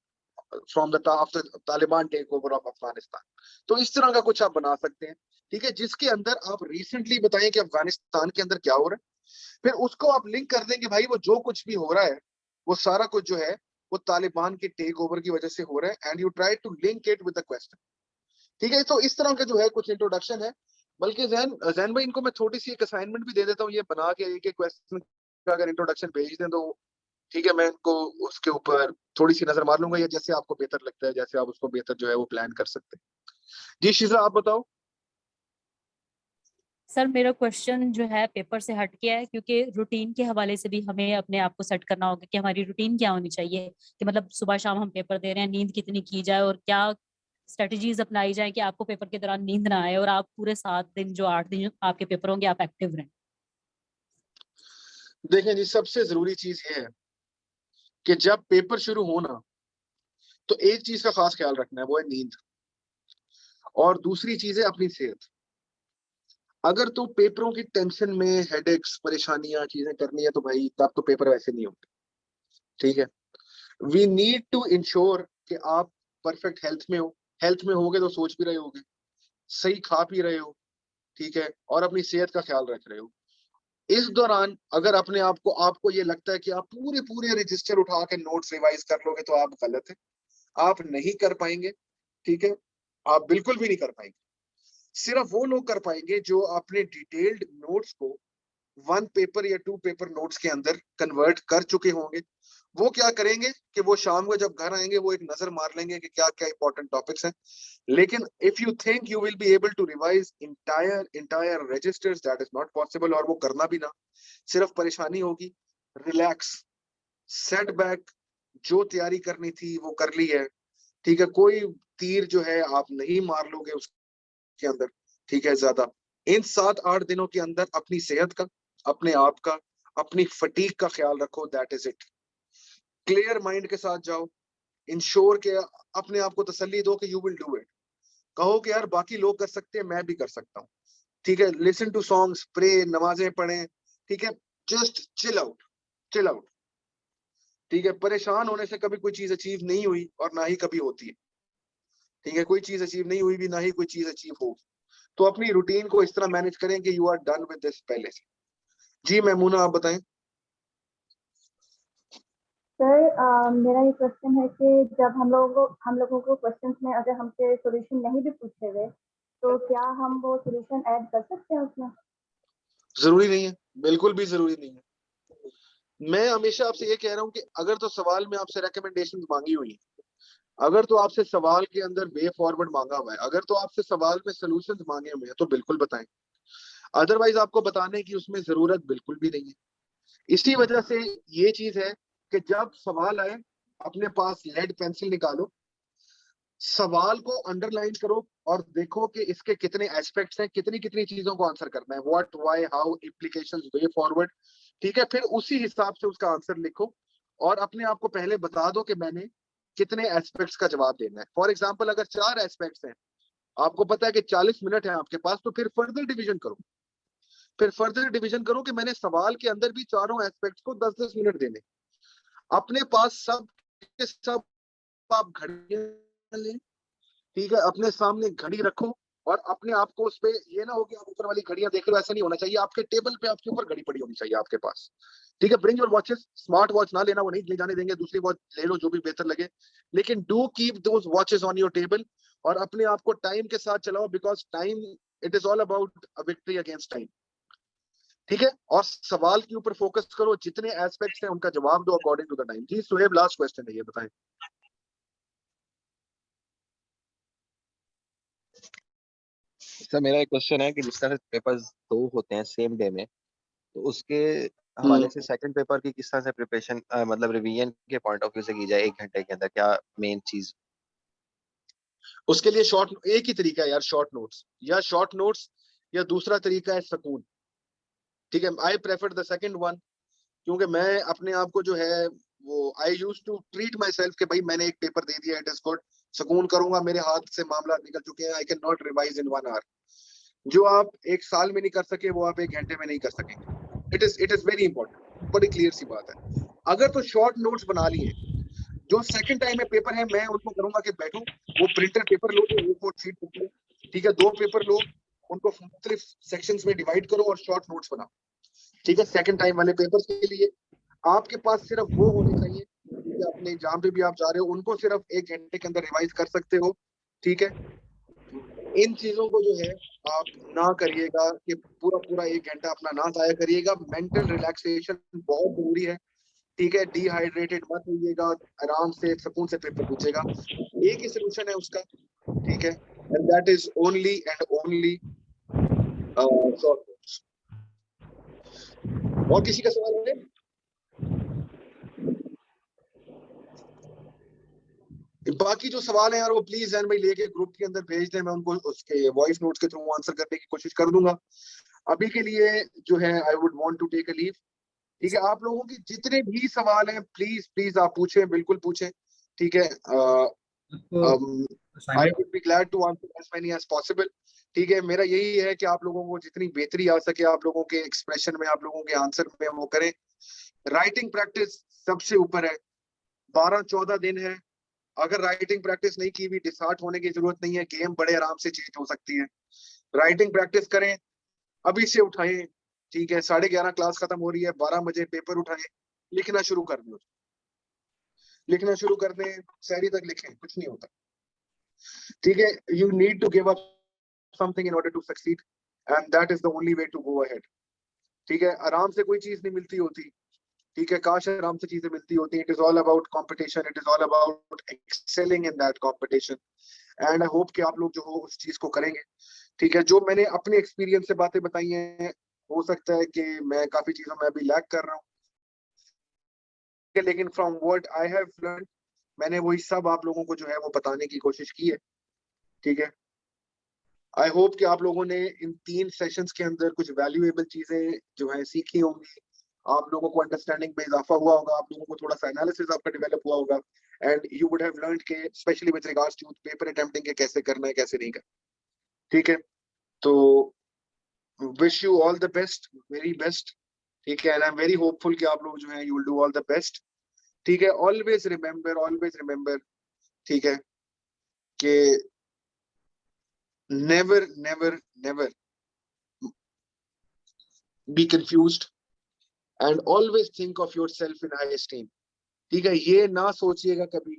from the Taliban take over of Afghanistan. तो इस तरह का कुछ आप बना सकते हैं, ठीक है, जिसके अंदर आप रिसेंटली बताएं कि अफगानिस्तान के अंदर क्या हो रहा है, फिर उसको आप लिंक कर देंगे भाई वो जो कुछ भी हो रहा है वो सारा कुछ जो है वो तालिबान के टेक ओवर की वजह से हो रहा है, and you try to link it with the question, ठीक है। तो इस तरह का जो है कुछ इंट्रोडक्शन है। बल्कि जैन भाई, इनको मैं थोड़ी सी एक असाइनमेंट भी दे देता हूँ, ये बना के एक क्वेश्चन का अगर इंट्रोडक्शन भेज दें तो ठीक है, मैं इनको उसके ऊपर थोड़ी सी नजर मार लूंगा, या जैसे आपको बेहतर लगता है, जैसे आप उसको बेहतर जो है वो प्लान कर सकते हैं। जी शीजा, आप बताओ। सर मेरा क्वेश्चन जो है पेपर से हट गया है, क्योंकि रूटीन के हवाले से भी हमें अपने आप को सेट करना होगा कि हमारी रूटीन क्या होनी चाहिए, कि मतलब सुबह शाम हम पेपर दे रहे हैं, नींद कितनी की जाए और क्या स्ट्रेटजीज अपनाई जाए कि आपको पेपर के दौरान नींद ना आए और आप पूरे 7 दिन जो 8 दिन आपके पेपर होंगे आप एक्टिव रहें। देखें जी, सबसे जरूरी चीज ये है कि जब पेपर शुरू होना तो एक चीज का खास ख्याल रखना है, वो है नींद, और दूसरी चीज है अपनी सेहत। अगर तो पेपरों की टेंशन में हेडेक्स, परेशानियां, चीजें करनी है तो भाई तब तो पेपर वैसे नहीं होते, ठीक है। वी नीड टू इंश्योर कि आप परफेक्ट हेल्थ में हो। हेल्थ में होगे तो सोच भी रहे होगे, सही खा पी रहे हो, ठीक है, और अपनी सेहत का ख्याल रख रहे हो। इस दौरान अगर अपने आप को आपको ये लगता है कि आप पूरे पूरे रजिस्टर उठा के नोट्स रिवाइज कर लोगे तो आप गलत है, आप नहीं कर पाएंगे, ठीक है, आप बिल्कुल भी नहीं कर पाएंगे। सिर्फ वो लोग कर पाएंगे जो अपने डिटेल्ड नोट्स को 1 पेपर या 2 पेपर नोट्स के अंदर कन्वर्ट कर चुके होंगे। वो क्या करेंगे कि वो शाम को जब घर आएंगे वो एक नजर मार लेंगे कि क्या क्या इंपॉर्टेंट टॉपिक्स हैं। लेकिन if you think you will be able to revise entire registers, that is not possible, और वो करना भी ना, सिर्फ परेशानी होगी। रिलैक्स, सेटबैक, जो तैयारी करनी थी वो कर ली है, ठीक है, कोई तीर जो है आप नहीं मार लोगे उसके अंदर, ठीक है, ज्यादा। इन 7-8 दिनों के अंदर अपनी सेहत का, अपने आप का, अपनी फटीक का ख्याल रखो, that is it. Clear mind के साथ जाओ, इंश्योर के अपने आप को तसल्ली दो कि यू विल डू इट। कहो कि यार बाकी लोग कर सकते हैं, मैं भी कर सकता हूँ, ठीक है। लिसन टू सॉन्ग्स, प्रे, नमाजें पढ़ें, ठीक है, just chill out, chill out, ठीक है। परेशान होने से कभी कोई चीज अचीव नहीं हुई और ना ही कभी होती है, ठीक है। कोई चीज अचीव नहीं हुई भी, ना ही कोई चीज अचीव होगी। तो अपनी रूटीन को इस तरह मैनेज करें कि you are done with this पहले से। जी मैमूना, आप बताएं। सर मेरा ये क्वेश्चन है कि जब हम लोगों को क्वेश्चंस में अगर हमसे सॉल्यूशन नहीं भी पूछे गए तो क्या हम वो सॉल्यूशन ऐड कर सकते हैं उसमें? जरूरी नहीं है, बिल्कुल भी जरूरी नहीं है। मैं हमेशा आपसे ये कह रहा हूँ कि अगर तो सवाल में आपसे रिकमेंडेशन मांगी हुई है, अगर तो आपसे सवाल के अंदर वे फॉरवर्ड मांगा हुआ है, अगर तो आपसे सवाल में सोल्यूशन मांगे हुए हैं तो बिल्कुल बताएं। अदरवाइज आपको बताने की उसमें जरूरत बिल्कुल भी नहीं है। इसी वजह से ये चीज है कि जब सवाल आए अपने पास लेड पेंसिल निकालो, सवाल को अंडरलाइन करो और देखो कि इसके कितने एस्पेक्ट्स हैं, कितनी कितनी चीजों को आंसर करना है, what, why, how, implications, way forward, ठीक है। फिर उसी हिसाब से उसका आंसर लिखो और अपने आप को पहले बता दो कि मैंने कितने एस्पेक्ट्स का जवाब देना है। फॉर एग्जाम्पल अगर 4 एस्पेक्ट्स हैं, आपको पता है कि 40 मिनट है आपके पास, तो फिर फर्दर डिवीजन करो, फिर फर्दर डिवीजन करो कि मैंने सवाल के अंदर भी चारों एस्पेक्ट्स को 10-10 मिनट देने। अपने पास सब के सब आप घड़ियां लें, ठीक है, अपने सामने घड़ी रखो और अपने आप को उस पे, ये ना हो कि आप ऊपर वाली घड़ियां देख रहे हो, ऐसा नहीं होना चाहिए। आपके टेबल पे आपके ऊपर घड़ी पड़ी होनी चाहिए आपके पास, ठीक है। Bring your watches, smart watch ना लेना, वो नहीं ले जाने देंगे, दूसरी वॉच ले लो जो भी बेहतर लगे, लेकिन do keep those watches on your table और अपने आप को टाइम के साथ चलाओ, because time, it is all about a victory against time, ठीक है। और सवाल के ऊपर फोकस करो, जितने एस्पेक्ट्स हैं उनका जवाब दो according to the time. Ji Suhaib, last question है, ये बताएं। सर मेरा एक क्वेश्चन है कि जिस तरह से पेपर्स 2 होते हैं सेम डे में, तो उसके हवाले से सेकंड पेपर की किस तरह से प्रिपरेशन, मतलब रिवीजन के पॉइंट ऑफ व्यू से की जाए 1 घंटे के अंदर, क्या मेन चीज? उसके लिए शॉर्ट, एक ही तरीका है यार, शॉर्ट नोट्स, या शॉर्ट नोट्स, या दूसरा तरीका है सुकून, ठीक है। I prefer the second one, क्योंकि मैं अपने आप को जो है वो, I used to treat myself कि भाई मैंने एक पेपर दे दिया, इट इज गुड, सुकून करूंगा, मेरे हाथ से मामला निकल चुके हैं, I can not revise in 1 hour. जो आप 1 साल में नहीं कर सके वो आप 1 घंटे में नहीं कर सकेंगे। इट इज वेरी इंपॉर्टेंट, बड़ी क्लियर सी बात है। अगर तो शॉर्ट नोट्स बना लिए जो सेकंड टाइम में पेपर है मैं उनको करूंगा कि बैठो, वो प्रिंटर पेपर लो, A4 शीट पकड़ो, ठीक है, 2 पेपर लो, उनको मुख्तलिफ सेक्शंस में डिवाइड करो और शॉर्ट नोट्स बनाओ, ठीक है। सेकंड टाइम वाले पेपर के लिए आपके पास सिर्फ वो होने चाहिए, ठीक है, अपने जहां पे भी आप जा रहे हो उनको सिर्फ 1 घंटे के अंदर रिवाइज कर सकते हो, ठीक है। इन चीजों को जो है आप ना करिएगा कि पूरा पूरा 1 घंटा अपना ना जाया करिएगा। मेंटल रिलैक्सेशन बहुत जरूरी है, ठीक है। डिहाइड्रेटेड मत होइएगा, आराम से सुकून से पेपर पूछेगा, एक ही सोल्यूशन है उसका, ठीक है, and that is only and only short notes. और किसी का सवाल है? बाकी जो सवाल है यार वो प्लीज जहन में लेके ग्रुप के अंदर भेज दें, मैं उनको उसके वॉइस नोट्स के थ्रू आंसर करने की कोशिश कर दूंगा। अभी के लिए जो है I would want to take a leave, ठीक है। आप लोगों की जितने भी सवाल हैं प्लीज प्लीज आप पूछें, बिल्कुल पूछें, ठीक है। I would be glad to answer as many as possible, ठीक है। मेरा यही है कि आप लोगों को जितनी बेहतरी आ सके आप लोगों के एक्सप्रेशन में, आप लोगों के आंसर में वो करें। राइटिंग प्रैक्टिस सबसे ऊपर है, 12-14 दिन है, अगर राइटिंग प्रैक्टिस नहीं की हुई डिसहार्ट होने की जरूरत नहीं है, गेम बड़े आराम से चेंज हो सकती है। राइटिंग प्रैक्टिस करें, अभी से उठाएं, ठीक है। 11:30 क्लास खत्म हो रही है, 12 बजे पेपर उठाएं, लिखना शुरू कर दें, लिखना शुरू कर दें, सहरी तक लिखें, कुछ नहीं होता, ठीक है। You need to give up something in order to succeed and that is the only way to go ahead, ठीक है। आराम से कोई चीज नहीं मिलती होती, ठीक है, काश आराम से चीजें मिलती होती। It is all about competition, it is all about excelling in that competition and I hope कि आप लोग जो हो उस चीज को करेंगे, ठीक है। जो मैंने अपने एक्सपीरियंस से बातें बताई हैं, हो सकता है कि मैं काफी चीजों में अभी लैग कर रहा हूँ, लेकिन from what I have learn मैंने वही सब आप लोगों को जो है वो बताने की कोशिश की है, ठीक है। आई होप कि आप लोगों ने इन 3 सेशंस के अंदर कुछ वैल्यूएबल चीजें जो है सीखी होंगी, आप लोगों को अंडरस्टैंडिंग में इजाफा हुआ होगा, आप लोगों को थोड़ा सा एनालिसिस आपका डेवलप हुआ होगा and you would have learned के specially with regards to paper attempting के कैसे करना है कैसे नहीं करना, ठीक है। तो wish you all the best, very best, ठीक है, and I am very hopeful कि आप लोग जो है you will do all the best, ठीक है। ऑलवेज रिमेंबर, ठीक है, कि never never never be confused and always think of yourself in high esteem, ठीक है। ये ना सोचिएगा कभी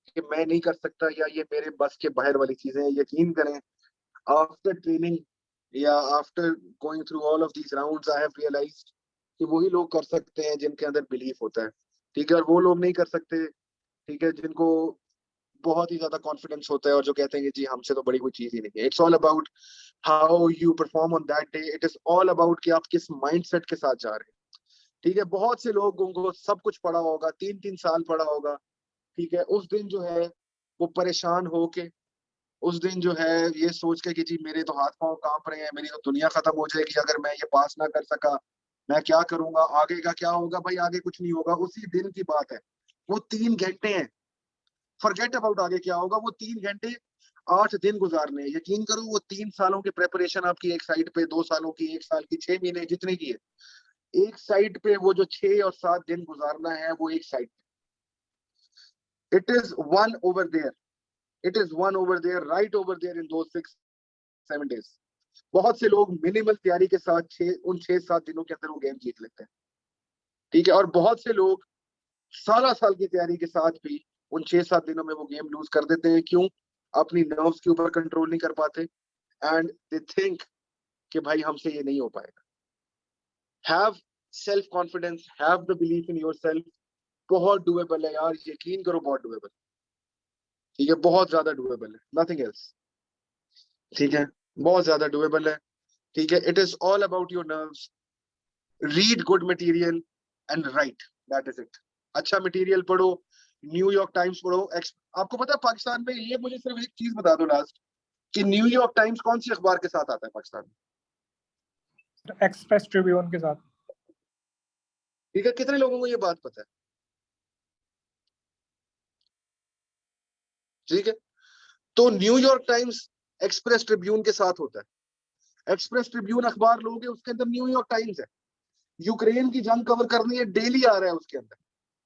कि मैं नहीं कर सकता या ये मेरे बस के बाहर वाली चीजें हैं। यकीन करें, आफ्टर ट्रेनिंग या after going through all of these rounds I have realised कि वही लोग कर सकते हैं जिनके अंदर बिलीफ होता है, ठीक है, और वो लोग नहीं कर सकते, ठीक है, जिनको बहुत ही ज्यादा कॉन्फिडेंस होता है और जो कहते हैं कि जी हमसे तो बड़ी कोई चीज ही नहीं है। It's all about how you perform on that day, it is all about कि आप किस माइंडसेट के साथ जा रहे हैं, ठीक है। बहुत से लोगों को सब कुछ पढ़ा होगा, 3-3 साल पढ़ा होगा, ठीक है, उस दिन जो है वो परेशान होके, उस दिन जो है ये सोच के कि जी मेरे तो हाथ पांव कांप रहे हैं, मेरी तो दुनिया खत्म हो जाएगी अगर मैं ये पास ना कर सका, मैं क्या करूंगा, आगे का क्या होगा। भाई आगे कुछ नहीं होगा, उसी दिन की बात है, वो 3 घंटे हैं, फॉरगेट अबाउट आगे क्या होगा, वो 3 घंटे 8 दिन गुजारने हैं। यकीन करो वो 3 सालों की प्रेपरेशन आपकी एक साइड पे, 2 सालों की, 1 साल की, 6 महीने जितने की है एक साइड पे, वो जो 6 और 7 दिन गुजारना है वो एक साइड पे, it is one over there, it is one over there, right over there in those 6-7 days। बहुत से लोग मिनिमल तैयारी के साथ उन 6-7 दिनों के अंदर वो गेम जीत लेते हैं, ठीक है, और बहुत से लोग साल की तैयारी के साथ भी उन 6-7 दिनों में वो गेम लूज कर देते हैं। क्यों? अपनी नर्व्स के ऊपर कंट्रोल नहीं कर पाते एंड दे थिंक कि भाई हमसे ये नहीं हो पाएगा। Have self confidence, have the belief in yourself, बहुत डुएबल है यार, यकीन करो बहुत डुएबल, ठीक है, बहुत ज्यादा डुएबल है, नथिंग एल्स, ठीक है, बहुत ज्यादा डुएबल है, ठीक है। It is all about your nerves, read good material and right, that is it. अच्छा मटेरियल पढ़ो, न्यूयॉर्क टाइम्स पढ़ो। आपको पता है पाकिस्तान में, ये मुझे सिर्फ एक चीज बता दो लास्ट, कि न्यूयॉर्क टाइम्स कौन सी अखबार के साथ आता है पाकिस्तान में? एक्सप्रेस ट्रिब्यून के साथ, ठीक है, कितने लोगों को ये बात पता है? ठीक है, तो न्यूयॉर्क टाइम्स एक्सप्रेस ट्रिब्यून के साथ होता है। एक्सप्रेस ट्रिब्यून अखबार लोगे, उसके अंदर न्यूयॉर्क टाइम्स है। यूक्रेन की जंग कवर करनी है, डेली आ रहा है उसके अंदर,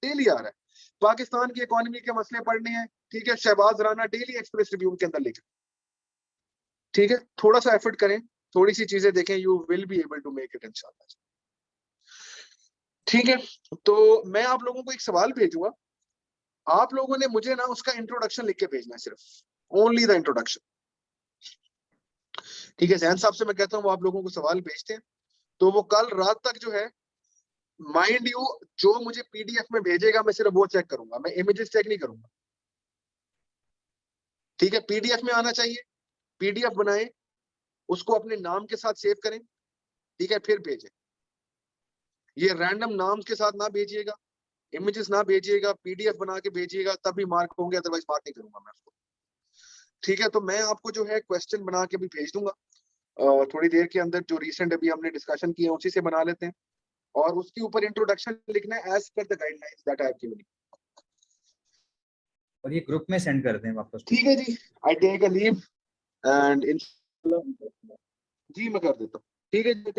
डेली आ रहा है। पाकिस्तान की इकोनॉमी के मसले पढ़ने हैं, ठीक है, Shahbaz Rana Daily Express Tribune के अंदर लिखे, ठीक है, थोड़ा सा एफर्ट करें, थोड़ी सी चीजें देखें, you will be able to make it इंशाल्लाह। ठीक है, तो मैं आप लोगों को एक सवाल भेजूंगा, आप लोगों ने मुझे ना उसका इंट्रोडक्शन लिख के भेजना है, सिर्फ ओनली द इंट्रोडक्शन। ठीक है, जैन साहब से मैं कहता हूँ वो आप लोगों को सवाल भेजते हैं, तो वो कल रात तक जो है, माइंड यू, जो मुझे पीडीएफ में भेजेगा मैं सिर्फ वो चेक करूंगा, मैं इमेजेस चेक नहीं करूंगा। ठीक है, पीडीएफ में आना चाहिए, पीडीएफ बनाएं, उसको अपने नाम के साथ सेव करें, ठीक है, फिर भेजें। ये रैंडम नाम के साथ ना भेजिएगा, इमेजेस ना भेजिएगा, पीडीएफ बना के भेजिएगा, तभी मार्क होंगे, अदरवाइज मार्क नहीं करूंगा मैं उसको। ठीक है, तो मैं आपको जो है क्वेश्चन बना के भी भेज दूंगा थोड़ी देर के अंदर, जो रिसेंट अभी हमने डिस्कशन किए उसी से बना लेते हैं, और उसके ऊपर इंट्रोडक्शन लिखना है as per the guidelines that I have given. और ये ग्रुप में सेंड कर दें वापस। ठीक है जी, आई टेक अ लीव एंड इंशाल्लाह जी मैं कर देता हूँ। ठीक है जी।